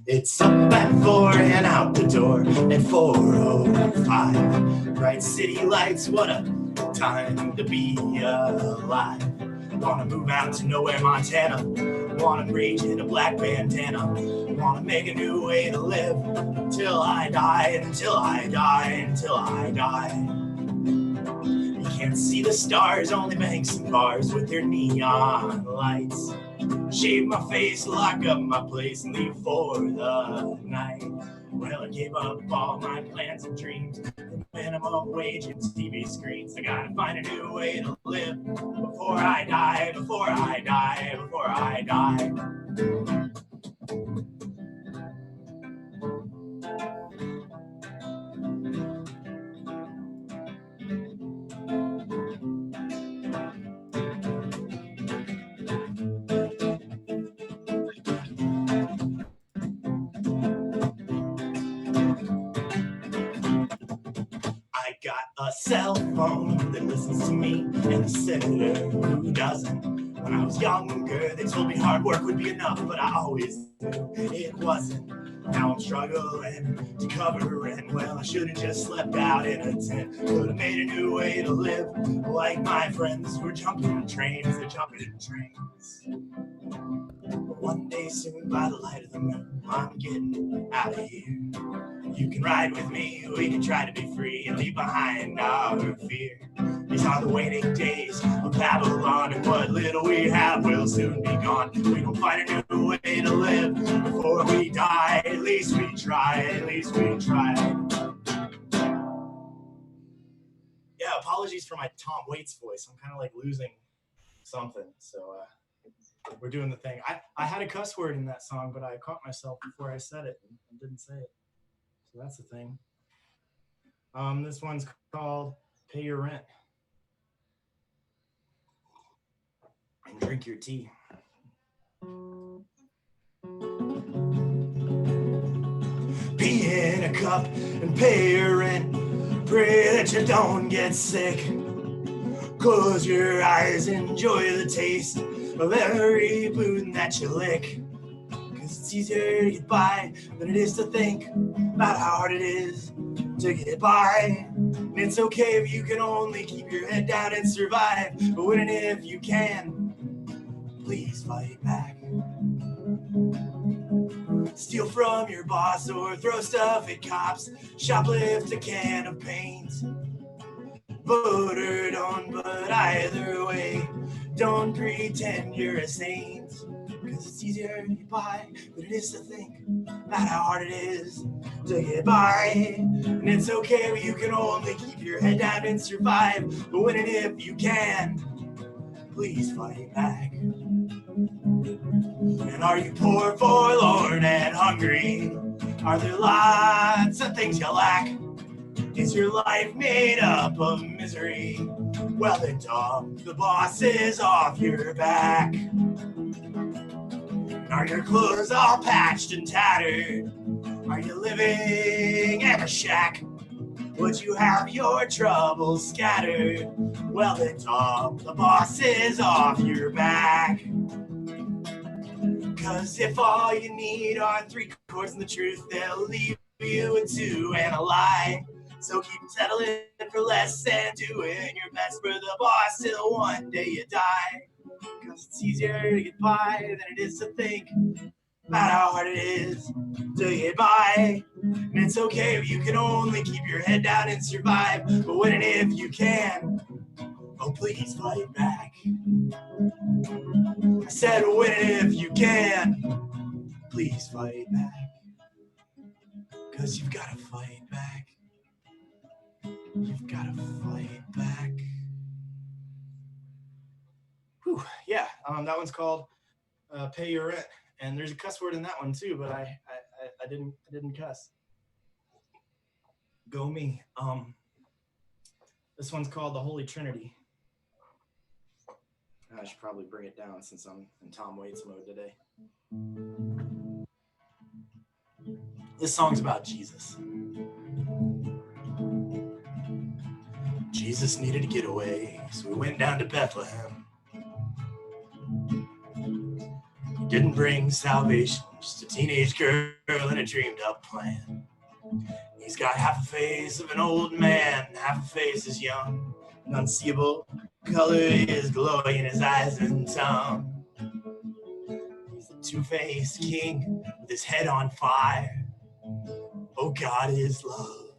It's up at 4 and out the door at 4:05. Bright city lights, what a time to be alive. Wanna move out to nowhere, Montana. Wanna rage in a black bandana. Wanna make a new way to live until I die, until I die, until I die. You can't see the stars, only banks and bars with their neon lights. Shave my face, lock up my place, and leave for the night. Well, I gave up all my plans and dreams, and minimum wage and TV screens. I gotta find a new way to live before I die, before I die, before I die. I got a cell phone that listens to me and a senator who doesn't. When I was younger, they told me hard work would be enough, but I always knew it wasn't. Now I'm struggling to cover rent. Well, I should have just slept out in a tent. Could have made a new way to live, like my friends who are jumping trains. They're jumping in trains. But one day soon, by the light of the moon, I'm getting out of here. You can ride with me, we can try to be free and leave behind our fear. These are the waiting days of Babylon, and what little we have will soon be gone. We don't find a new way to live before we die. At least we try, at least we try. Yeah, apologies for my Tom Waits voice. I'm kind of like losing something, so we're doing the thing. I had a cuss word in that song, but I caught myself before I said it and didn't say it. So that's the thing. This one's called Pay Your Rent. And drink your tea. Pee in a cup and pay your rent. Pray that you don't get sick. Close your eyes, enjoy the taste of every boon that you lick. Cause it's easier to get by than it is to think about how hard it is to get by. And it's okay if you can only keep your head down and survive, but when and if you can, please fight back. Steal from your boss or throw stuff at cops. Shoplift a can of paint. Vote or don't, but either way, don't pretend you're a saint. Cause it's easier to get by than it is to think about how hard it is to get by. And it's okay if you can only keep your head down and survive, but when and if you can, please fight back. And are you poor, forlorn, and hungry? Are there lots of things you lack? Is your life made up of misery? Well then, dump the bosses off your back. Are your clothes all patched and tattered? Are you living in a shack? Would you have your troubles scattered? Well then, dump the bosses off your back. Cause if all you need are 3 chords and the truth, they'll leave you with 2 and a lie. So keep settling for less and doing your best for the boss till one day you die. Cause it's easier to get by than it is to think about how hard it is to get by. And it's okay if you can only keep your head down and survive, but when and if you can, oh please fight back. I said when and if you can, please fight back. Cause you've gotta fight back. You've got to fight back. Whew, yeah, that one's called Pay Your Rent. And there's a cuss word in that one too, but I didn't cuss. Go me. This one's called The Holy Trinity. I should probably bring it down since I'm in Tom Waits mode today. This song's about Jesus. Jesus needed to get away, so we went down to Bethlehem. He didn't bring salvation, just a teenage girl and a dreamed up plan. He's got half a face of an old man, half a face is young, an unseeable color is glowing in his eyes and tongue. He's the two-faced king with his head on fire. Oh, God is love,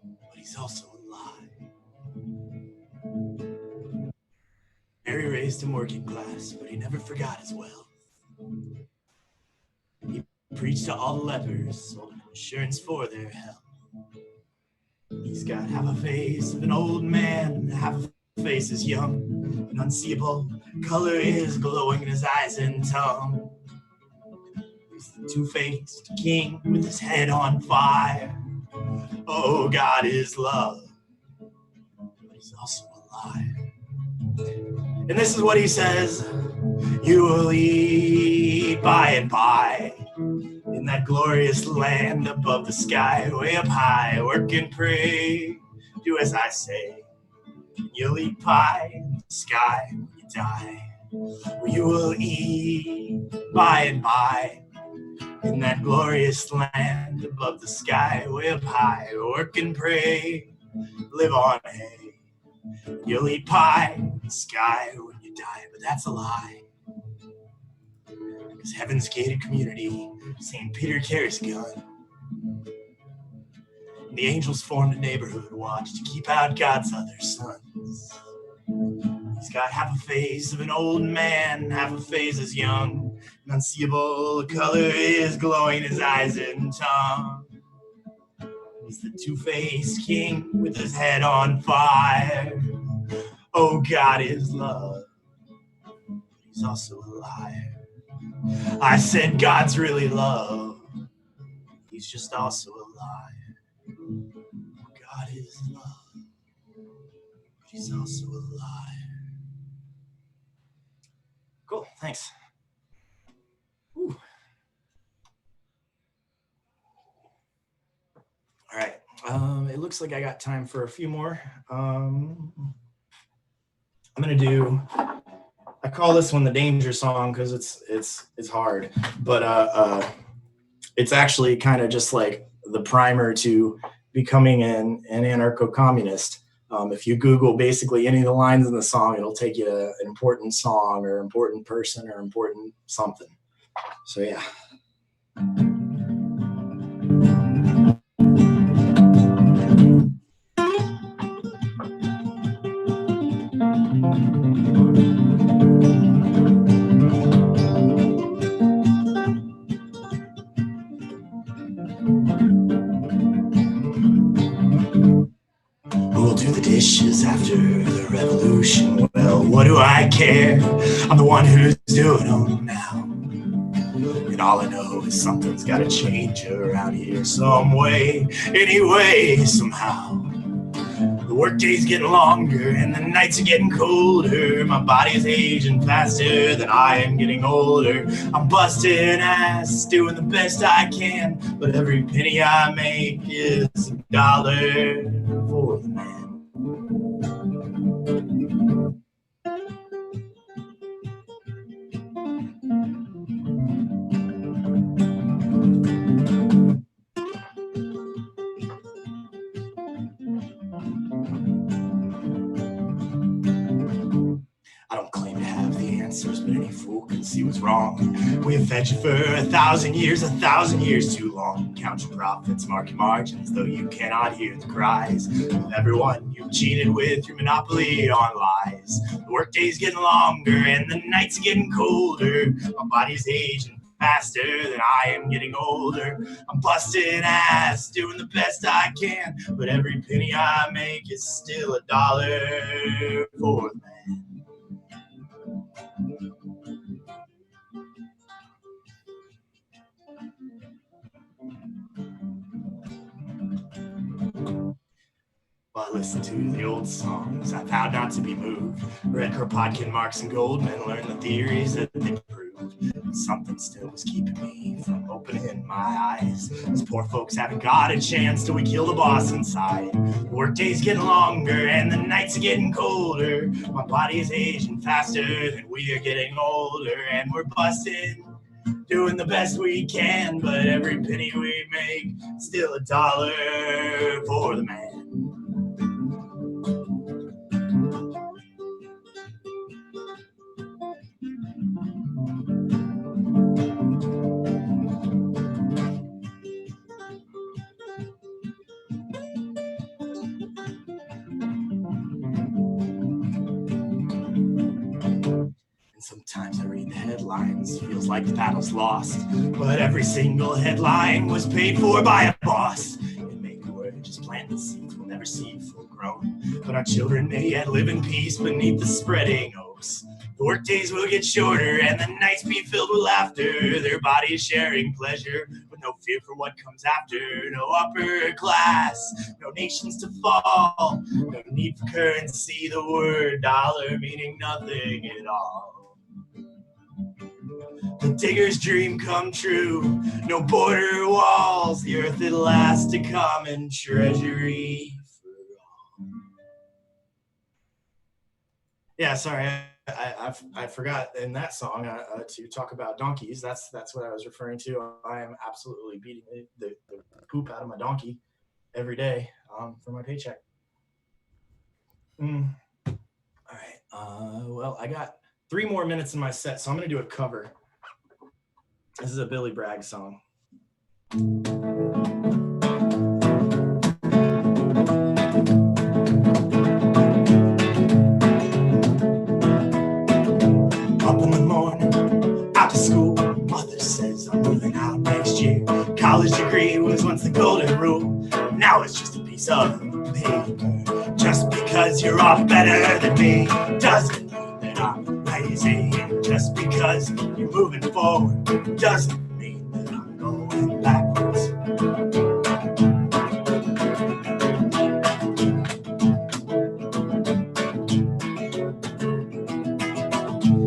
but he's also a lie. Mary raised him working class, but he never forgot his wealth. He preached to all the lepers, sold insurance for their health. He's got half a face of an old man, and half a face is young. An unseeable color is glowing in his eyes and tongue. He's the two-faced king with his head on fire. Oh, God is love, but he's also a liar. And this is what he says: you will eat by and by in that glorious land above the sky, way up high. Work and pray, do as I say. You'll eat pie in the sky when you die. You will eat by and by in that glorious land above the sky, way up high. Work and pray, live on hay. You'll eat pie in the sky when you die, but that's a lie. Because Heaven's Gated Community, St. Peter carries a gun. And the angels formed a neighborhood watch to keep out God's other sons. He's got half a face of an old man, half a face is young. An unseeable color is glowing in his eyes and tongue. He's the two-faced king with his head on fire. Oh, God is love, but he's also a liar. I said God's really love, he's just also a liar. God is love, but he's also a liar. Cool, thanks. Whew. All right, it looks like I got time for a few more. I'm gonna do, I call this one the danger song because it's hard, but it's actually kind of just like the primer to becoming an anarcho-communist. If you Google basically any of the lines in the song, it'll take you to an important song or important person or important something. So yeah. Who'll do the dishes after the revolution? Well, what do I care? I'm the one who's doing them now. And all I know is something's gotta change around here some way, anyway, somehow. The workday's getting longer and the nights are getting colder. My body's aging faster than I am getting older. I'm busting ass, doing the best I can, but every penny I make is $1 for the man. I don't claim to have the answers, but any fool can see what's wrong. We have fed you for 1,000 years, 1,000 years too long. Count your profits, mark your margins, though you cannot hear the cries of everyone you've cheated with your monopoly on lies. The workday's getting longer and the nights are getting colder. My body's aging faster than I am getting older. I'm busting ass, doing the best I can, but every penny I make is still a dollar for the man. Well, I listened to the old songs. I vowed not to be moved. Read Kropotkin, Marx, and Goldman. Learned the theories that they proved. But something still was keeping me from opening my eyes. These poor folks haven't got a chance till we kill the boss inside. The workday's getting longer and the nights are getting colder. My body is aging faster than we are getting older. And we're busting, doing the best we can. But every penny we make, still a dollar for the man. Sometimes I read the headlines, feels like the battle's lost. But every single headline was paid for by a boss. And maybe we're just planting seeds we'll never see full grown. But our children may yet live in peace beneath the spreading oaks. The workdays will get shorter and the nights be filled with laughter. Their bodies sharing pleasure with no fear for what comes after. No upper class, no nations to fall. No need for currency, the word dollar meaning nothing at all. The digger's dream come true, no border walls, the earth at last a common treasury for all. Yeah, sorry, I forgot in that song to talk about donkeys. That's what I was referring to. I am absolutely beating the poop out of my donkey every day for my paycheck. All right, well, I got 3 more minutes in my set, so I'm gonna do a cover. This is a Billy Bragg song. Up in the morning, out to school, mother says I'm moving out next year. College degree was once the golden rule, now it's just a piece of paper. Just because you're off better than me doesn't mean that I'm lazy. Just because you're moving forward doesn't mean that I'm going backwards.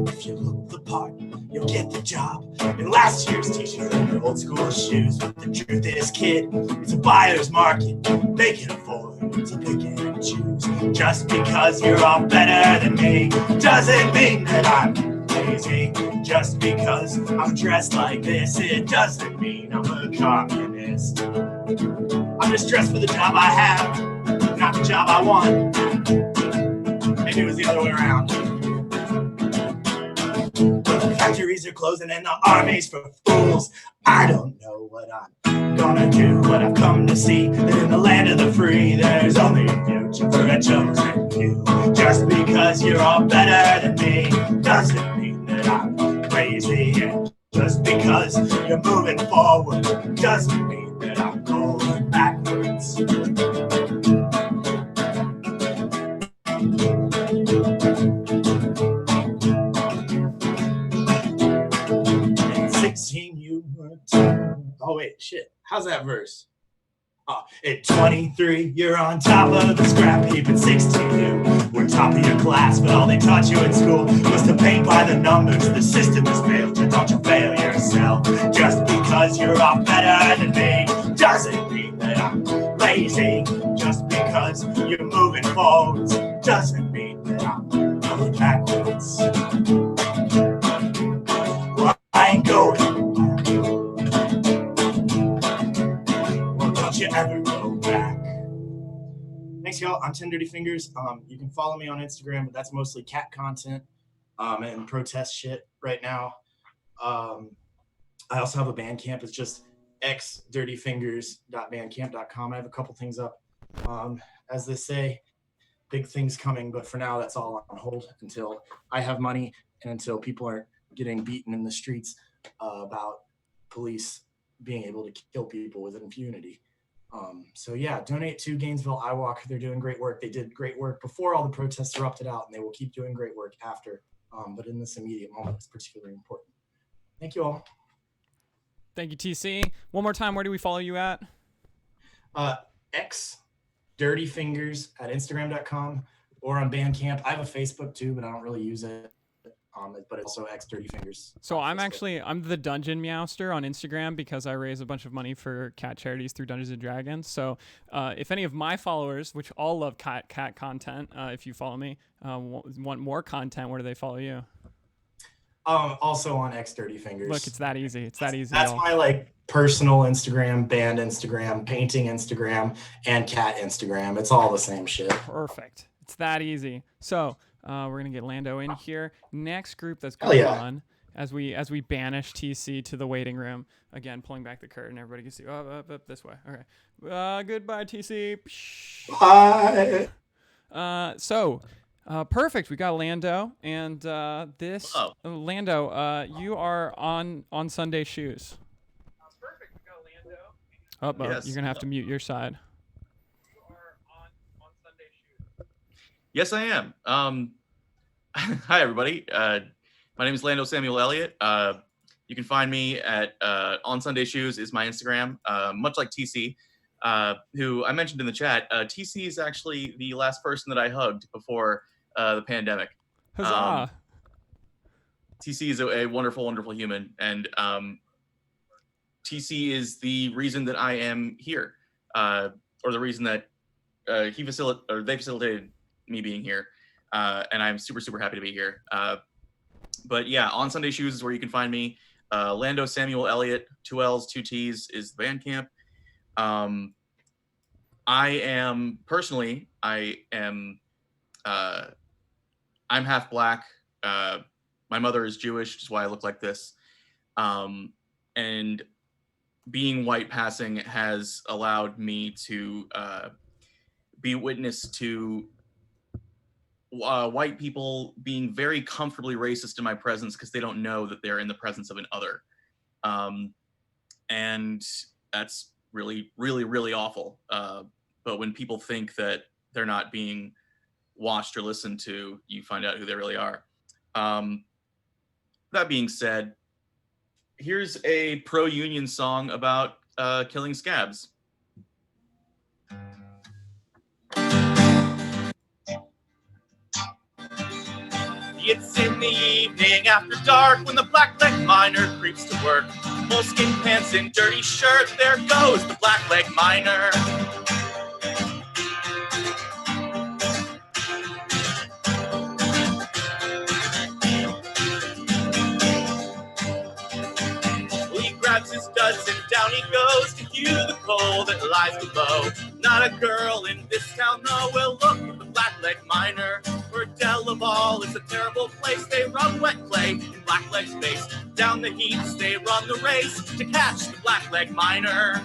If you look the part, you'll get the job. In last year's t-shirt and your old school shoes. But the truth is, kid, it's a buyer's market. They can afford to pick and choose. Just because you're off better than me doesn't mean that I'm lazy. Just because I'm dressed like this, it doesn't mean I'm a communist. I'm just dressed for the job I have, not the job I want. Maybe it was the other way around. The factories are closing and the army's for fools. I don't know what I'm gonna do, but I've come to see that in the land of the free, there's only a future for a chosen few. Just because you're all better than me doesn't mean that I'm crazy. And just because you're moving forward doesn't mean that I'm going backwards. 16 you were 2. Oh wait, shit. How's that verse? At 23, you're on top of the scrap heap. At 16, you were top of your class, but all they taught you in school was to paint by the numbers. The system has failed you, don't you fail yourself. Just because you're off better than me doesn't mean that I'm lazy. Just because you're moving forwards doesn't mean that I'm going backwards. Well, I ain't going back. Well, don't you ever go back. Thanks, y'all. I'm 10 Dirty Fingers. You can follow me on Instagram, but that's mostly cat content and protest shit right now. I also have a Bandcamp. It's just xdirtyfingers.bandcamp.com. I have a couple things up. As they say, big things coming, but for now, that's all on hold until I have money and until people aren't getting beaten in the streets about police being able to kill people with impunity. So yeah, donate to Gainesville iWalk. They're doing great work. They did great work before all the protests erupted out, and they will keep doing great work after. But in this immediate moment, it's particularly important. Thank you all. Thank you, TC. One more time, where do we follow you at? X Dirty Fingers at Instagram.com or on Bandcamp. I have a Facebook too, but I don't really use it. But it's also X Dirty Fingers. So I'm the Dungeon Meowster on Instagram because I raise a bunch of money for cat charities through Dungeons and Dragons. So if any of my followers, which all love cat content, if you follow me, want more content, where do they follow you? Also on X Dirty Fingers. Look, it's that easy. It's that easy. That's my like personal Instagram, band Instagram, painting Instagram, and cat Instagram. It's all the same shit. Perfect. It's that easy. So we're gonna get Lando in here. Next group that's going on as we banish TC to the waiting room. Again, pulling back the curtain. Everybody can see. Up this way. Okay. Goodbye, TC. Bye. Perfect. We got Lando, and Lando, you are on Sunday Shoes. Perfect. We got Lando. Yes. You're gonna have to mute your side. You are on Sunday Shoes. Yes, I am. Hi, everybody. My name is Lando Samuel Elliott. You can find me at On Sunday Shoes is my Instagram, much like TC, who I mentioned in the chat. TC is actually the last person that I hugged before the pandemic. Huzzah! TC is a wonderful, wonderful human, and TC is the reason that I am here, or the reason that they facilitated me being here, and I'm super, super happy to be here. But yeah, On Sunday Shoes is where you can find me. Lando Samuel Elliott, 2 L's, 2 T's is the Bandcamp. I'm half black. My mother is Jewish, which is why I look like this. And being white passing has allowed me to be witness to white people being very comfortably racist in my presence because they don't know that they're in the presence of an other. And that's really, really, really awful. But when people think that they're not being watched or listened to, you find out who they really are. That being said, here's a pro-union song about killing scabs. It's in the evening after dark when the black-leg miner creeps to work. Moleskin pants and dirty shirt, there goes the black-leg miner. His studs and down he goes to hew the coal that lies below. Not a girl in this town though will look at the black-leg miner. For Delaval is a terrible place. They run wet clay in black-leg's face. Down the heaps they run the race to catch the black-leg miner.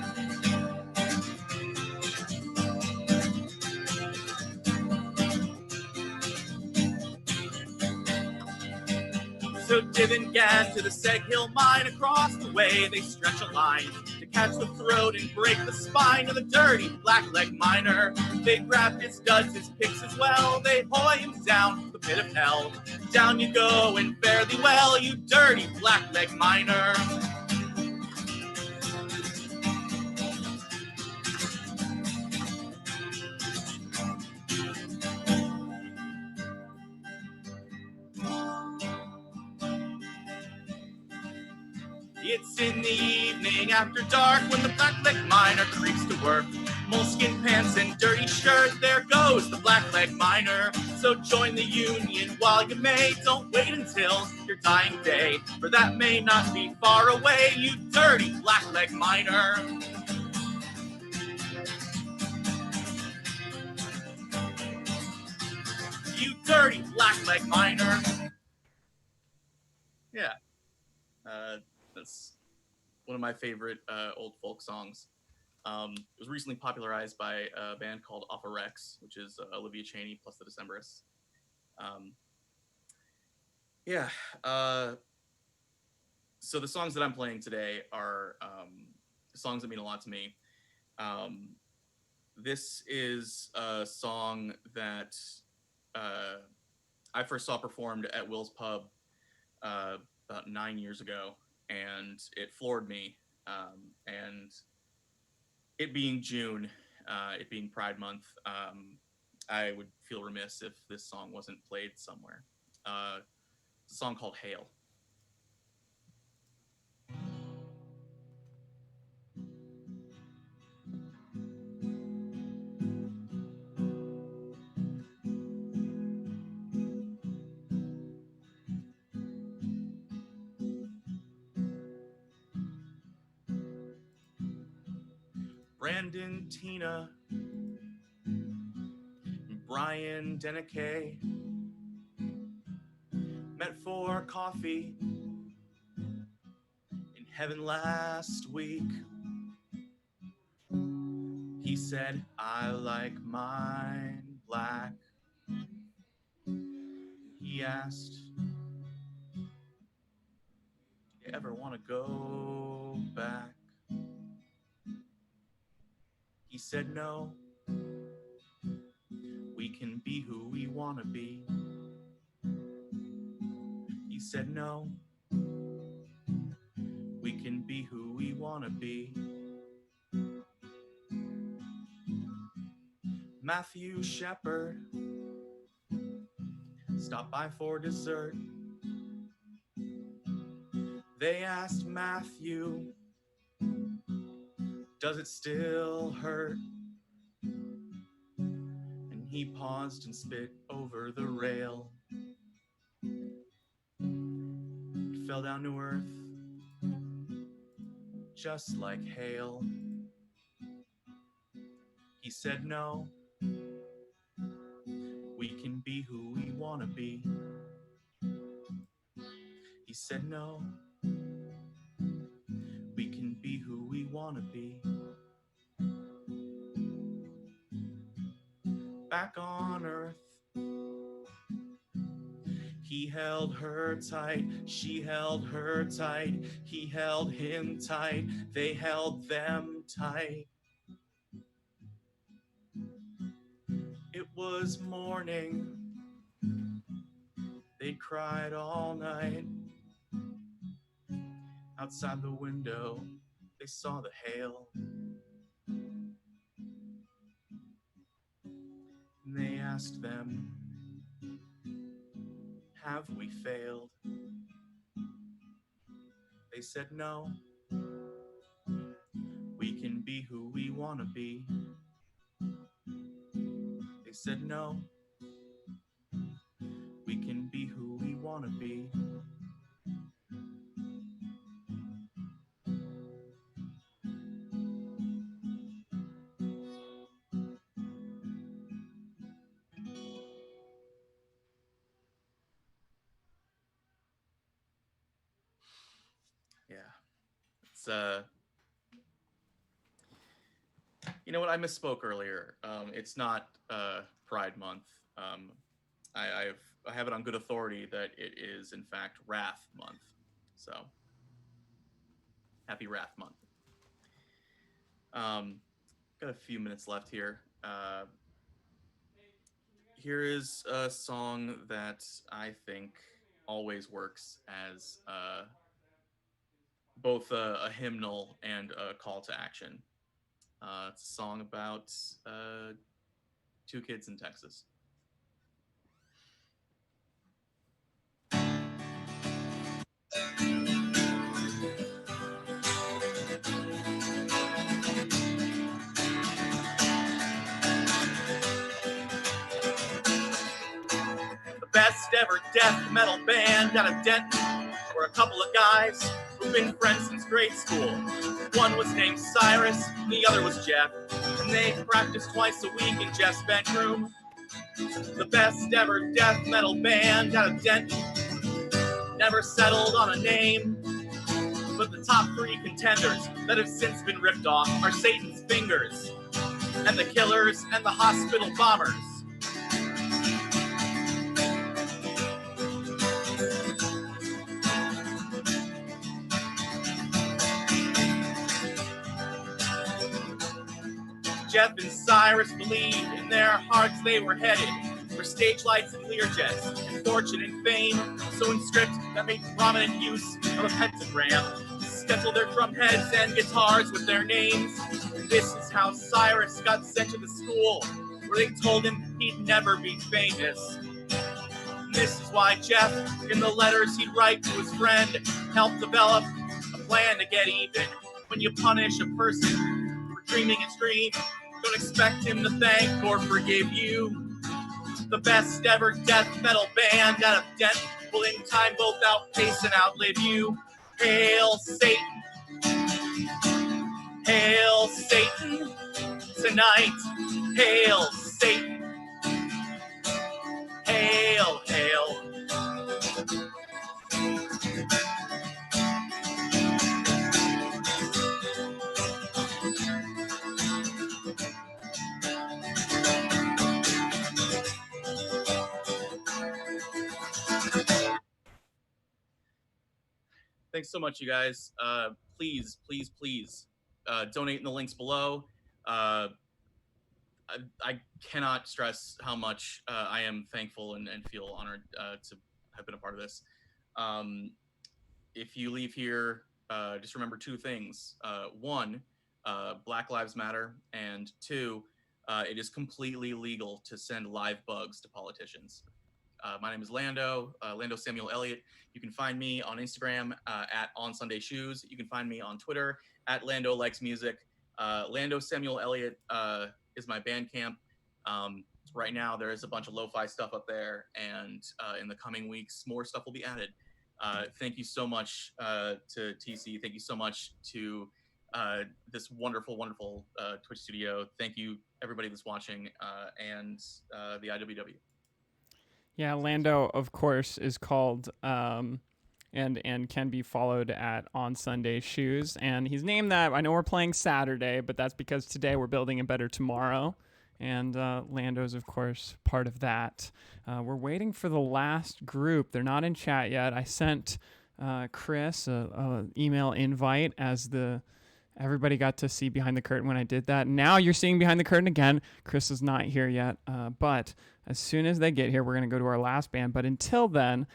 So Div and Gad to the Seg Hill mine. Across the way they stretch a line to catch the throat and break the spine of the dirty black-leg miner. They grab his studs, his picks as well. They hoy him down the pit of hell. Down you go and fare thee well, you dirty black-leg miner. It's in the evening after dark when the black-leg miner creeps to work. Moleskin pants and dirty shirt, there goes the black-leg miner. So join the union while you may, don't wait until your dying day, for that may not be far away, you dirty black-leg miner. You dirty black-leg miner. Yeah. That's one of my favorite old folk songs. It was recently popularized by a band called Alpha Rex, which is Olivia Chaney plus the Decemberists. So the songs that I'm playing today are songs that mean a lot to me. This is a song that I first saw performed at Will's Pub about 9 years ago, and it floored me. And it being June, it being Pride Month, I would feel remiss if this song wasn't played somewhere. It's a song called Hail. Brandon, Tina, Brian, Deneke met for coffee in heaven last week. He said, I like mine black. He asked, do you ever want to go back? He said, no, we can be who we want to be. He said, no, we can be who we want to be. Matthew Shepard stopped by for dessert. They asked Matthew, does it still hurt? And he paused and spit over the rail. It fell down to earth, just like hail. He said, no, we can be who we want to be. He said, no, we can be who we want to be. Back on earth, he held her tight, she held her tight, he held him tight, they held them tight. It was morning, they cried all night. Outside the window, they saw the hail. And they asked them, have we failed? They said, no, we can be who we want to be. They said, no, we can be who we want to be. Yeah, it's you know what, I misspoke earlier. It's not Pride Month. I have it on good authority that it is in fact Wrath Month. So happy Wrath Month. Got a few minutes left here. Here is a song that I think always works as both a hymnal and a call to action. It's a song about two kids in Texas. The best ever death metal band out of Denton were a couple of guys who've been friends since grade school. One was named Cyrus, the other was Jeff, and they practiced twice a week in Jeff's bedroom. The best ever death metal band out of Denton never settled on a name, but the top three contenders that have since been ripped off are Satan's Fingers, and the Killers, and the Hospital Bombers. Jeff and Cyrus believed in their hearts they were headed for stage lights and Learjets and fortune and fame. So in script that made prominent use of a pentagram, scheduled their drum heads and guitars with their names. And this is how Cyrus got sent to the school where they told him he'd never be famous. And this is why Jeff, in the letters he'd write to his friend, helped develop a plan to get even. When you punish a person for dreaming his dream, don't expect him to thank or forgive you. The best ever death metal band out of Dent will in time both outpace and outlive you. Hail Satan! Hail Satan! Tonight, hail Satan! Hail, hail! Thanks so much, you guys. Please donate in the links below. I cannot stress how much I am thankful and feel honored to have been a part of this. If you leave here, just remember two things. One, Black Lives Matter, and two, it is completely legal to send live bugs to politicians. My name is Lando Samuel Elliott. You can find me on Instagram at OnSundayShoes. You can find me on Twitter at Lando Likes Music. Lando Samuel Elliott is my Bandcamp. Right now, there is a bunch of lo-fi stuff up there, and in the coming weeks, more stuff will be added. Thank you so much to TC. Thank you so much to this wonderful, wonderful Twitch studio. Thank you, everybody that's watching, and the IWW. Yeah, Lando, of course, is called and can be followed at On Sunday Shoes. And he's named that. I know we're playing Saturday, but that's because today we're building a better tomorrow. And Lando's, of course, part of that. We're waiting for the last group. They're not in chat yet. I sent Chris an email invite as everybody got to see behind the curtain when I did that. Now you're seeing behind the curtain again. Chris is not here yet, but as soon as they get here, we're going to go to our last band. But until then,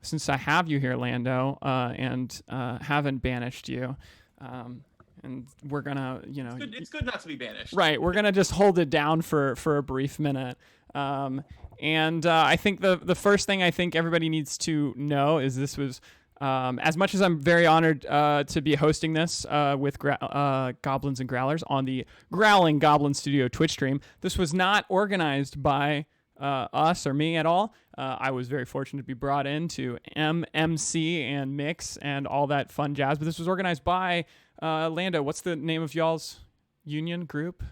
since I have you here, Lando, and haven't banished you, and we're going to, It's good not to be banished. Right. We're going to just hold it down for a brief minute. And I think the first thing I think everybody needs to know is this was, as much as I'm very honored to be hosting this with Goblins and Growlers on the Growling Goblin Studio Twitch stream, this was not organized by us or me at all. I was very fortunate to be brought in to MC and mix and all that fun jazz, but this was organized by Lando. What's the name of y'all's union group?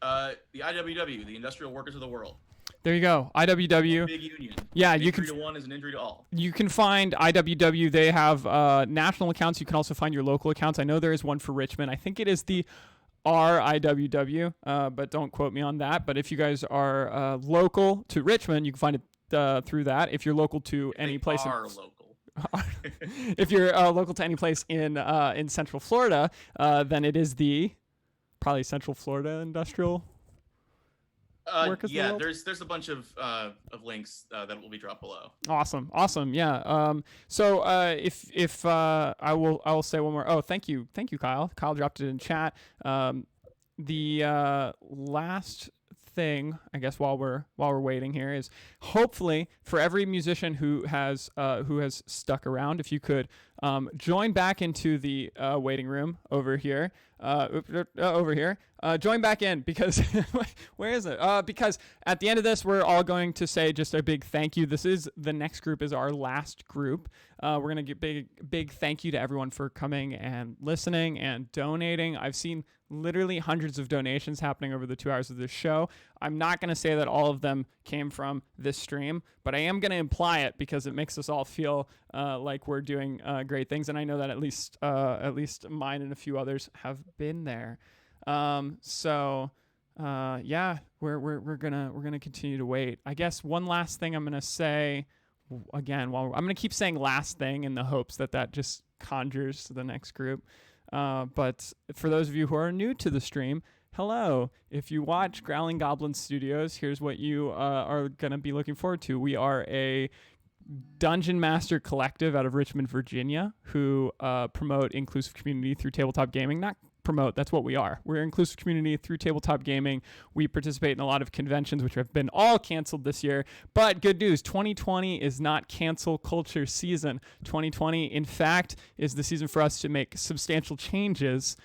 The IWW, the Industrial Workers of the World. There you go. IWW. Big union. Yeah, an you can. Injury to one is an injury to all. You can find IWW. They have national accounts. You can also find your local accounts. I know there is one for Richmond. I think it is the RIWW, but don't quote me on that. But if you guys are local to Richmond, you can find it through that. If you're local to any place, local. If you're local to any place in Central Florida, then it is the probably Central Florida Industrial. Yeah, there's a bunch of links that will be dropped below. Awesome, yeah. So if I will say one more. Oh, thank you, Kyle. Kyle dropped it in chat. The last thing, I guess, while we're waiting here, is hopefully for every musician who has stuck around, if you could join back into the waiting room over here. Join back in, because where is it? Because at the end of this, we're all going to say just a big thank you. The next group is our last group. We're going to give big thank you to everyone for coming and listening and donating. I've seen literally hundreds of donations happening over the 2 hours of this show. I'm not going to say that all of them came from this stream, but I am going to imply it because it makes us all feel like we're doing great things. And I know that at least mine and a few others have been there. So we're gonna continue to wait. I guess one last thing I'm gonna say again, I'm gonna keep saying last thing in the hopes that just conjures the next group. But for those of you who are new to the stream, hello. If you watch Growling Goblin Studios, here's what you are going to be looking forward to. We are a dungeon master collective out of Richmond, Virginia, who promote inclusive community through tabletop gaming. Not promote, that's what we are. We're an inclusive community through tabletop gaming. We participate in a lot of conventions, which have been all canceled this year. But good news, 2020 is not cancel culture season. 2020, in fact, is the season for us to make substantial changes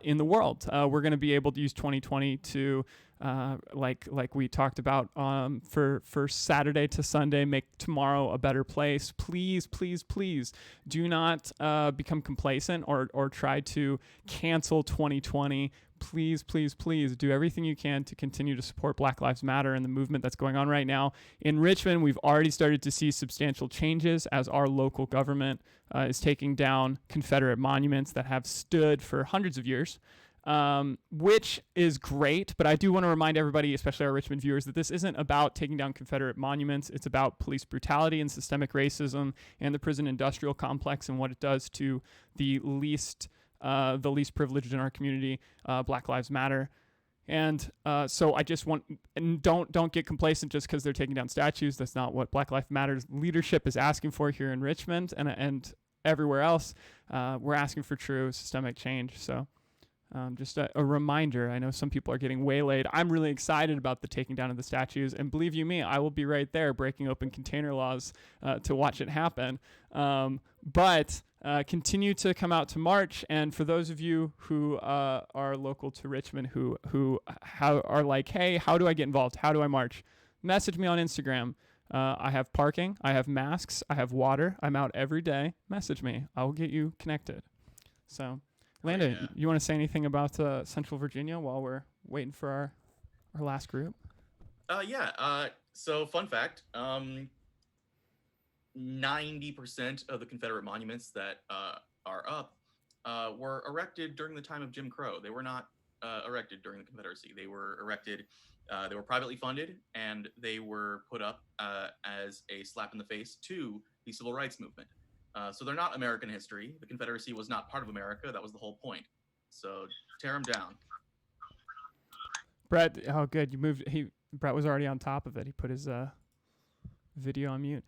in the world. We're going to be able to use 2020 to like we talked about for Saturday to Sunday, make tomorrow a better place. Please, please, please do not become complacent or try to cancel 2020. Please, please, please do everything you can to continue to support Black Lives Matter and the movement that's going on right now. In Richmond, we've already started to see substantial changes as our local government is taking down Confederate monuments that have stood for hundreds of years. Which is great, but I do want to remind everybody, especially our Richmond viewers, that this isn't about taking down Confederate monuments. It's about police brutality and systemic racism and the prison industrial complex and what it does to the least privileged in our community. Black Lives Matter. And so I just want, and don't get complacent just because they're taking down statues. That's not what Black Lives Matter's leadership is asking for here in Richmond and everywhere else. We're asking for true systemic change. So just a reminder, I know some people are getting waylaid. I'm really excited about the taking down of the statues. And believe you me, I will be right there breaking open container laws to watch it happen. But continue to come out to march. And for those of you who are local to Richmond who are like, hey, how do I get involved? How do I march? Message me on Instagram. I have parking. I have masks. I have water. I'm out every day. Message me. I will get you connected. So... Lando, you want to say anything about Central Virginia while we're waiting for our last group? So fun fact, 90% of the Confederate monuments that are up were erected during the time of Jim Crow. They were not erected during the Confederacy. They were erected, they were privately funded, and they were put up as a slap in the face to the Civil Rights Movement. So they're not American history. The Confederacy was not part of America. That was the whole point. So tear them down. Brett, oh good, you moved. Brett was already on top of it. He put his video on mute.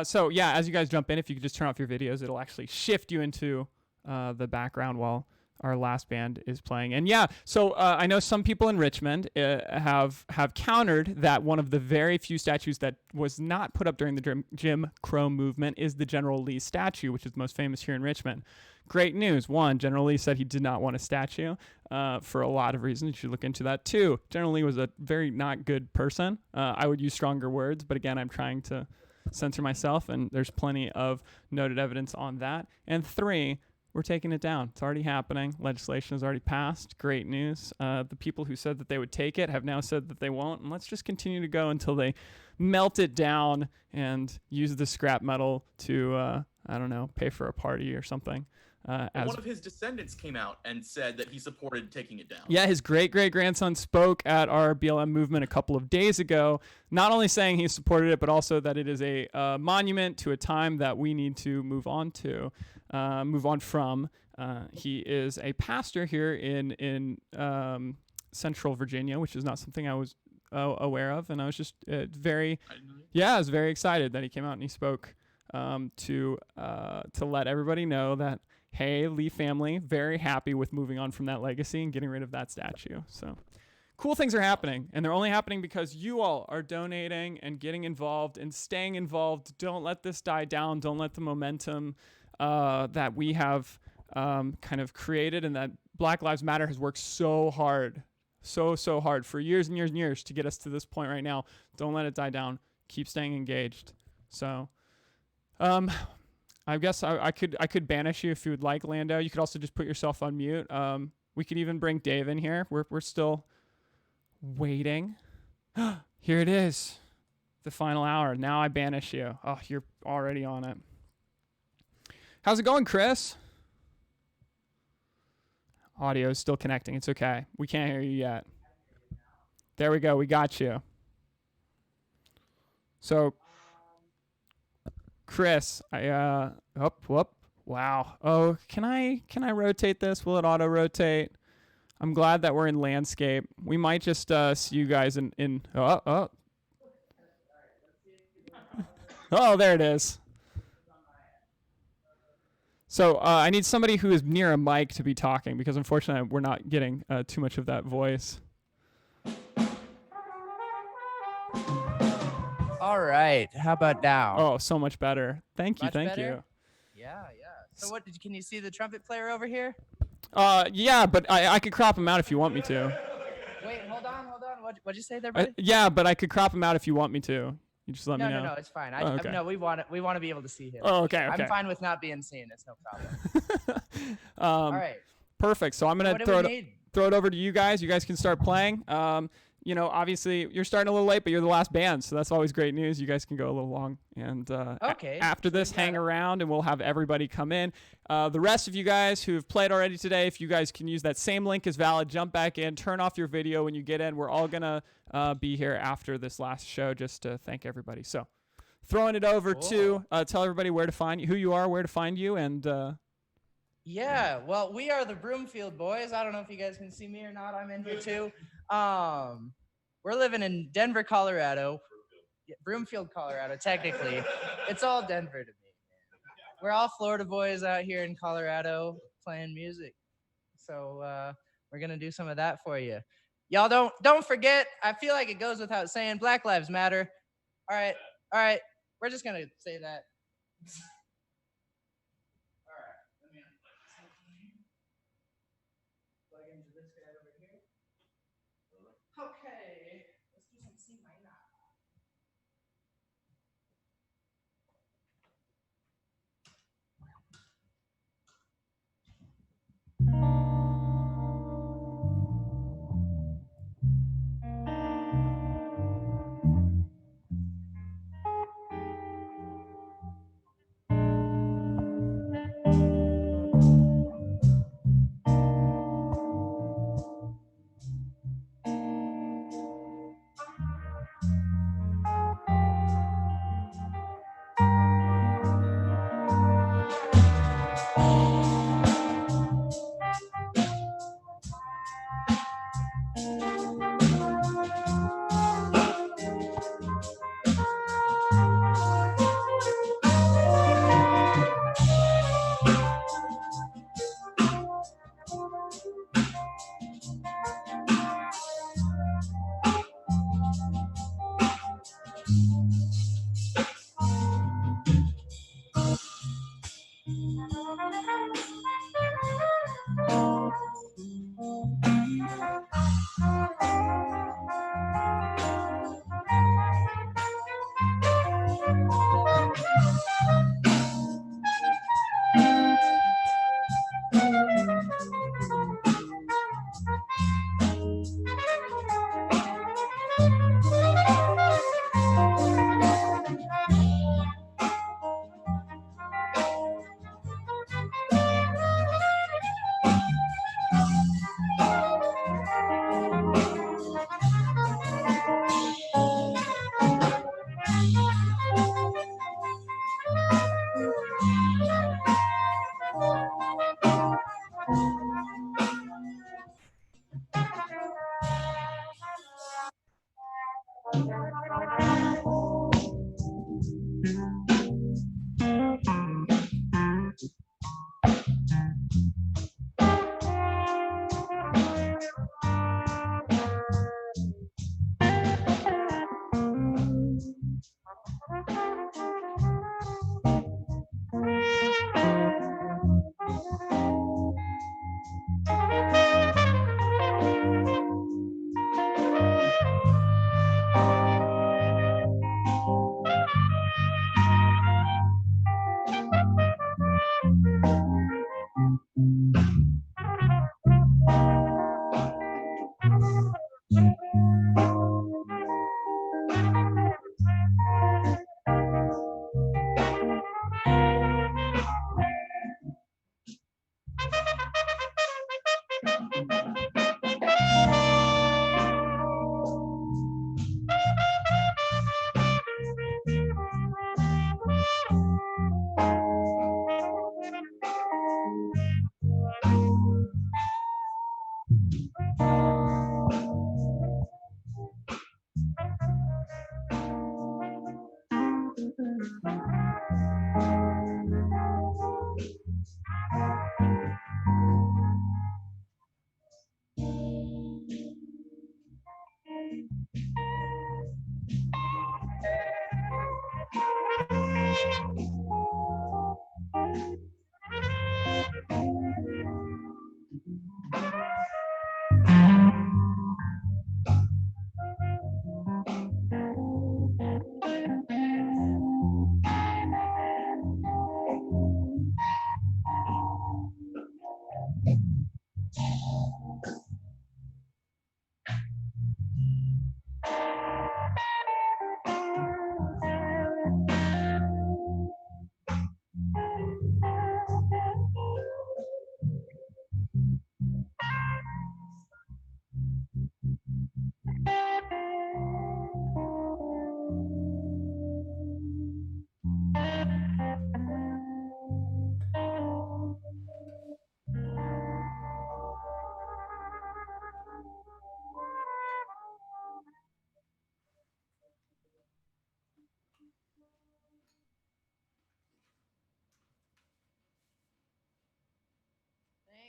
So yeah, as you guys jump in, if you could just turn off your videos, it'll actually shift you into the background while our last band is playing. And yeah, so I know some people in Richmond have countered that one of the very few statues that was not put up during the Jim Crow movement is the General Lee statue, which is the most famous here in Richmond. Great news. One, General Lee said he did not want a statue for a lot of reasons. You should look into that. Two, General Lee was a very not good person. I would use stronger words, but again, I'm trying to censor myself, and there's plenty of noted evidence on that. And three, we're taking it down. It's already happening. Legislation has already passed. Great news. The people who said that they would take it have now said that they won't. And let's just continue to go until they melt it down and use the scrap metal to, pay for a party or something. One of his descendants came out and said that he supported taking it down. Yeah, his great-great-grandson spoke at our BLM movement a couple of days ago, not only saying he supported it, but also that it is a monument to a time that we need to move on from. He is a pastor here in Central Virginia, which is not something I was aware of, and I was just I was very excited that he came out and he spoke to let everybody know that, hey, Lee family, very happy with moving on from that legacy and getting rid of that statue. So cool things are happening, and they're only happening because you all are donating and getting involved and staying involved. Don't let this die down. Don't let the momentum that we have kind of created and that Black Lives Matter has worked so hard for years and years and years to get us to this point right now. Don't let it die down. Keep staying engaged. So I guess I could banish you if you would like, Lando. You could also just put yourself on mute. We could even bring Dave in here. We're still waiting. Here it is. The final hour. Now I banish you. Oh, you're already on it. How's it going, Chris? Audio is still connecting. It's okay. We can't hear you yet. There we go. We got you. So, Chris, wow. Oh, can I rotate this? Will it auto rotate? I'm glad that we're in landscape. We might just see you guys in oh, there it is. So I need somebody who is near a mic to be talking because unfortunately we're not getting too much of that voice. All right. How about now? Oh, so much better. Thank you. Much Thank better? you. Yeah. So what can you see the trumpet player over here? Yeah, but I could crop him out if you want me to. Wait, hold on. What'd you say there, buddy? Yeah, but I could crop him out if you want me to. You just let me know. No, it's fine. Okay. No, we want to be able to see him. Oh, okay. I'm fine with not being seen. It's no problem. All right. Perfect. So I'm gonna What do throw we it need? throw it over to you guys. You guys can start playing. Obviously you're starting a little late, but you're the last band, so that's always great news. You guys can go a little long. And Okay. after this, hang around, and we'll have everybody come in. The rest of you guys who've played already today, if you guys can use that same link as valid, jump back in, turn off your video when you get in. We're all gonna be here after this last show just to thank everybody. So throwing it over to tell everybody where to find you, who you are, where to find you, and Yeah, well, we are the Broomfield Boys. I don't know if you guys can see me or not. I'm in here too. We're living in Denver, Colorado. Yeah, Broomfield, Colorado, technically. It's all Denver to me, man. We're all Florida boys out here in Colorado playing music. So we're going to do some of that for you. Y'all don't forget, I feel like it goes without saying, Black Lives Matter. All right. We're just going to say that. Okay, let's do some C minor.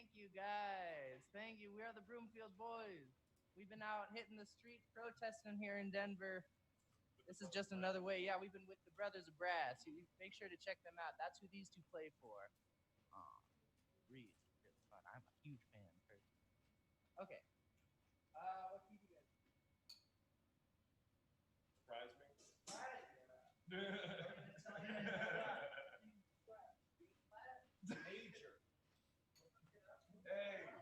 Thank you, guys. Thank you. We are the Broomfield Boys. We've been out hitting the streets protesting here in Denver. This is just another way. Yeah, we've been with the Brothers of Brass. You make sure to check them out. That's who these two play for. Really, really fun. I'm a huge fan personally. Okay. What do you guys? Surprise me. Major. Hey.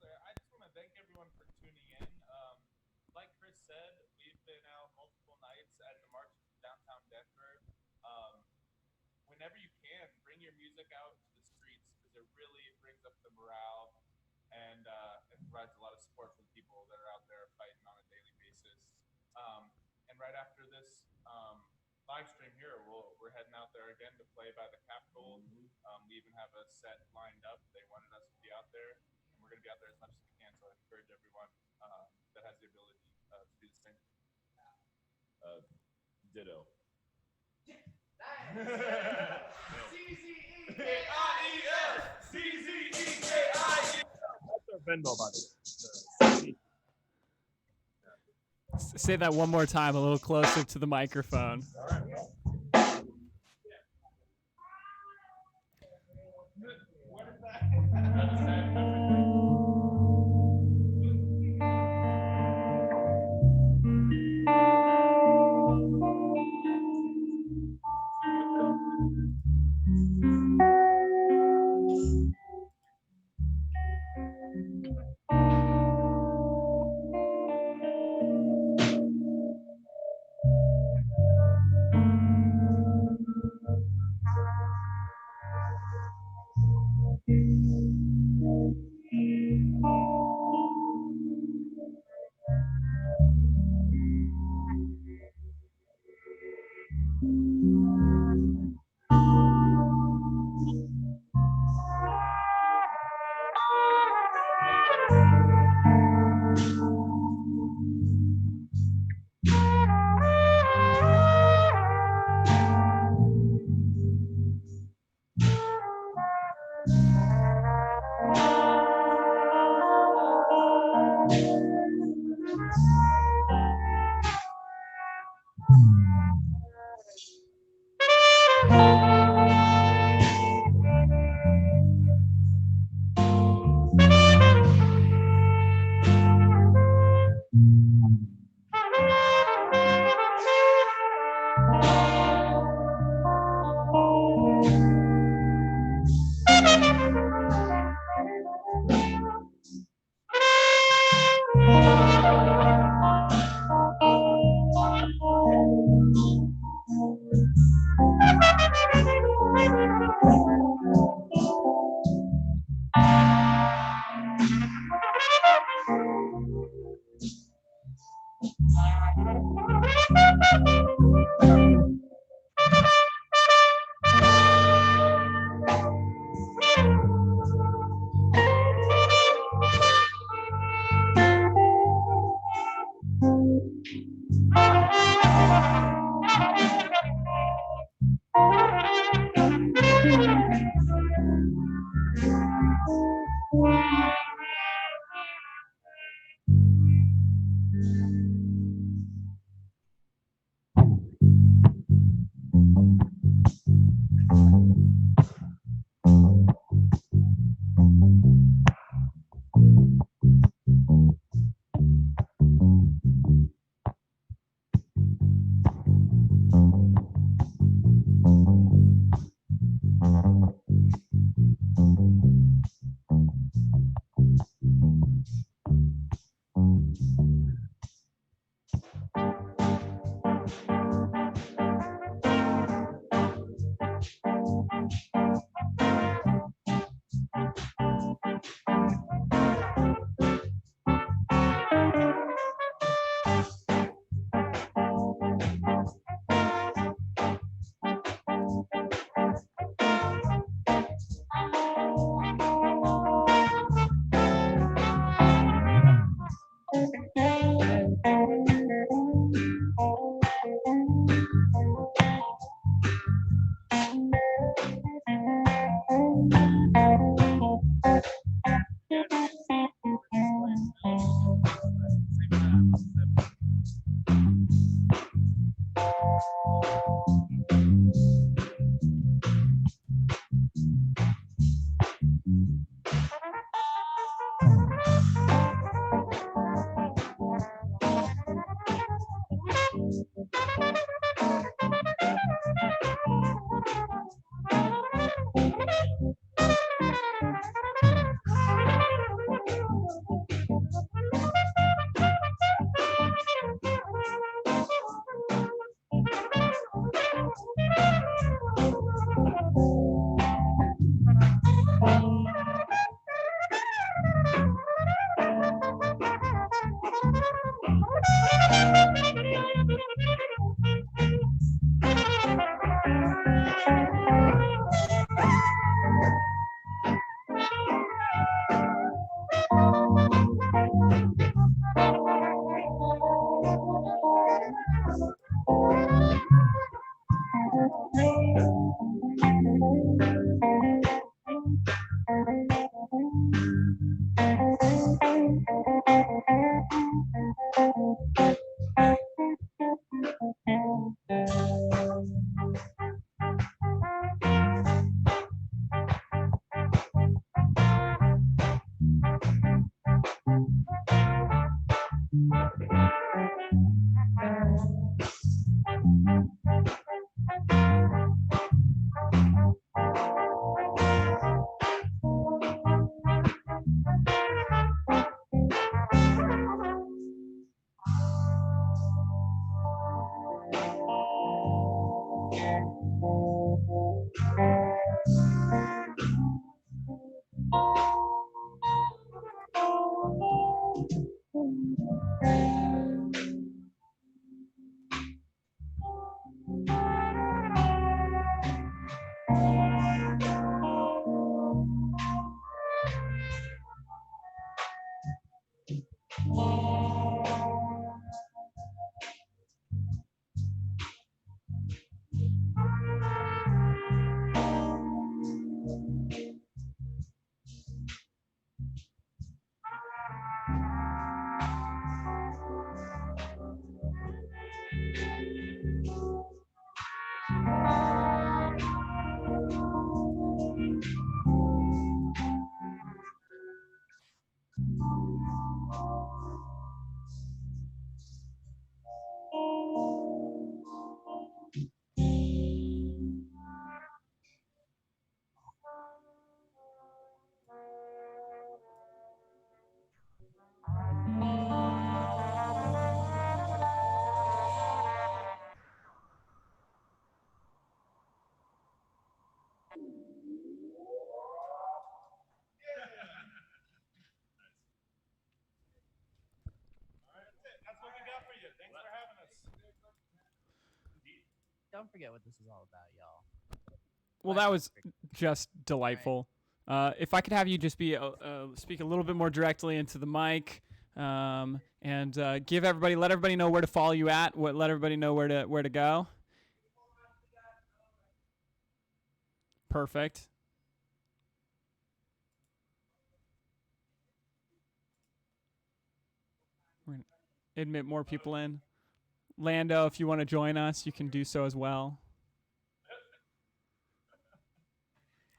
I just want to thank everyone for tuning in. Like Chris said, we've been out multiple nights at the March of downtown Denver. Whenever you can, bring your music out to the streets because it really brings up the morale and it provides a lot of support for the people that are out there fighting on a daily basis. And right after this live stream here, we're heading out there again to play by the Capitol. We even have a set lined up. They wanted us to be out there. We're going to be out there as much as we can, so I encourage everyone that has the ability to do the same. Ditto. C-Z-E-K-I-E-S! That's our Venmo, buddy. Say that one more time, a little closer to the microphone. don't forget what this is all about, y'all. Well, that was just delightful. If I could have you just be speak a little bit more directly into the mic, and let everybody know where to follow you at. Let everybody know where to go. Perfect. We're gonna admit more people in. Lando, if you want to join us, you can do so as well.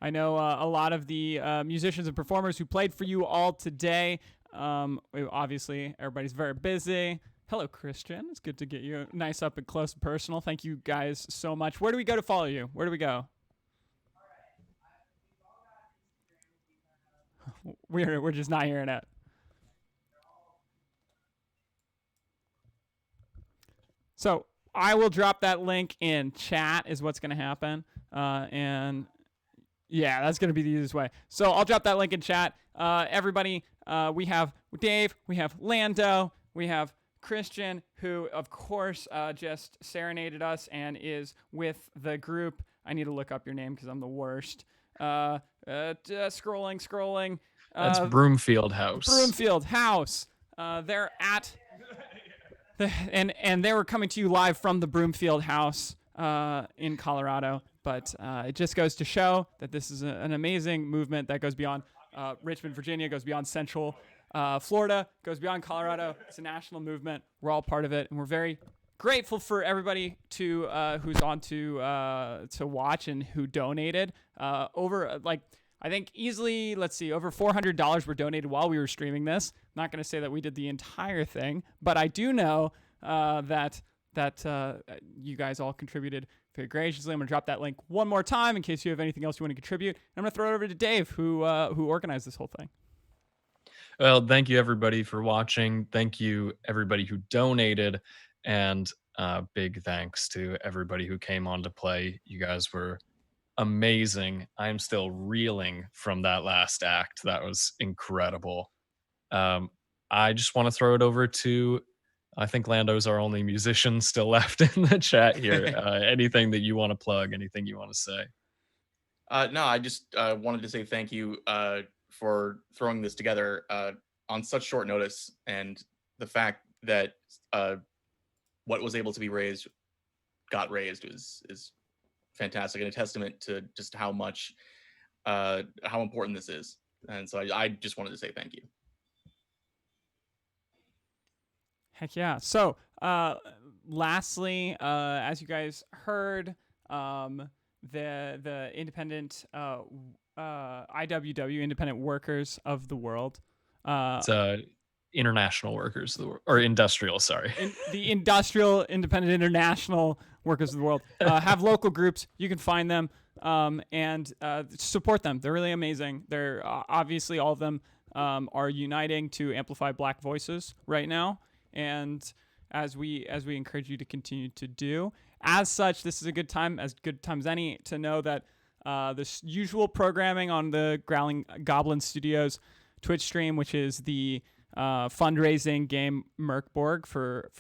I know a lot of the musicians and performers who played for you all today. Obviously, everybody's very busy. Hello, Christian. It's good to get you nice up and close and personal. Thank you guys so much. Where do we go to follow you? Where do we go? We're just not hearing it. So I will drop that link in chat is what's going to happen. And yeah, that's going to be the easiest way. So I'll drop that link in chat. Everybody, we have Dave, we have Lando, we have Christian, who, of course, just serenaded us and is with the group. I need to look up your name because I'm the worst. Scrolling. That's Broomfield House. Broomfield House. They're at... And they were coming to you live from the Broomfield House in Colorado. But it just goes to show that this is an amazing movement that goes beyond Richmond, Virginia, goes beyond Central Florida, goes beyond Colorado. It's a national movement. We're all part of it, and we're very grateful for everybody who's on to watch and who donated. I think easily, over $400 were donated while we were streaming this. I'm not going to say that we did the entire thing, but I do know that you guys all contributed very graciously. I'm going to drop that link one more time in case you have anything else you want to contribute. And I'm going to throw it over to Dave, who organized this whole thing. Well, thank you everybody for watching. Thank you everybody who donated, and big thanks to everybody who came on to play. You guys were amazing. I'm still reeling from that last act. That was incredible. I just want to throw it over to, I think Lando's our only musician still left in the chat here. Anything that you want to plug, anything you want to say? No, I just wanted to say thank you for throwing this together on such short notice, and the fact that what was able to be raised got raised is fantastic, and a testament to just how much how important this is. And so I just wanted to say thank you. Heck yeah. So lastly, as you guys heard, the independent IWW, Independent Workers of the World. It's International Workers of the World, or Industrial, sorry. The Industrial Independent International Workers of the World have local groups. You can find them and support them. They're really amazing. They're obviously all of them are uniting to amplify Black voices right now, and as we encourage you to continue to do. As such, this is a good time as any to know that this usual programming on the Growling Goblin Studios Twitch stream, which is the fundraising game Merkborg for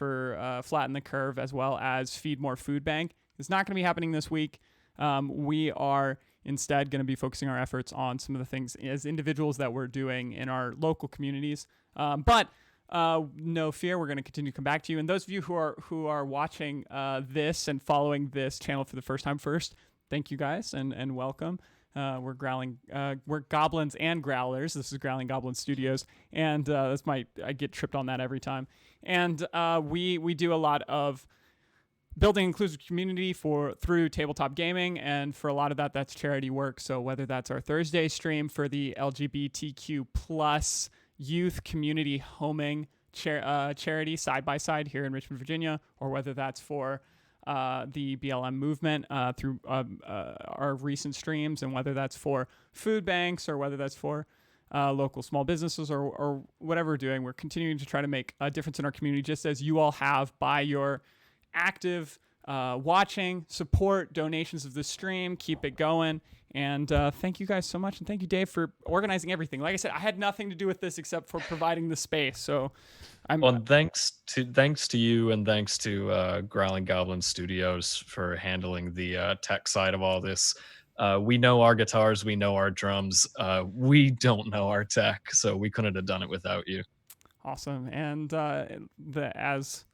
Flatten the Curve, as well as Feed More Food Bank, is not going to be happening this week. We are instead going to be focusing our efforts on some of the things as individuals that we're doing in our local communities. But no fear, we're going to continue to come back to you. And those of you who are watching this and following this channel for the first time, thank you guys and welcome. We're goblins and growlers. This is Growling Goblin Studios, and I get tripped on that every time. And we do a lot of building inclusive community through tabletop gaming, and for a lot of that's charity work. So whether that's our Thursday stream for the LGBTQ plus youth community homing charity Side by Side here in Richmond, Virginia, or whether that's for the BLM movement through our recent streams, and whether that's for food banks or whether that's for local small businesses or whatever we're doing, we're continuing to try to make a difference in our community, just as you all have by your active watching, support donations of the stream, keep it going. And thank you guys so much. And thank you, Dave, for organizing everything. Like I said, I had nothing to do with this except for providing the space. So Well, thanks to you, and thanks to Growling Goblin Studios for handling the tech side of all this. We know our guitars, we know our drums. We don't know our tech, so we couldn't have done it without you. Awesome. And as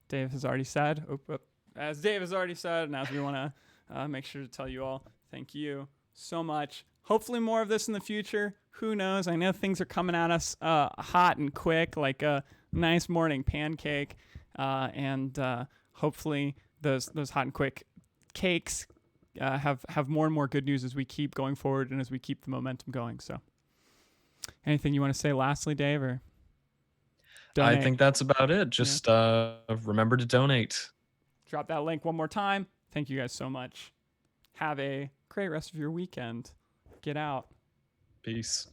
Dave has already said, and as we want to make sure to tell you all, thank you so much. Hopefully more of this in the future. Who knows? I know things are coming at us hot and quick, like a nice morning pancake. And hopefully those hot and quick cakes have more and more good news as we keep going forward and as we keep the momentum going. So anything you want to say lastly, Dave, or donate? I think that's about it. Just remember to donate. Drop that link one more time. Thank you guys so much. Have a great rest of your weekend. Get out. Peace.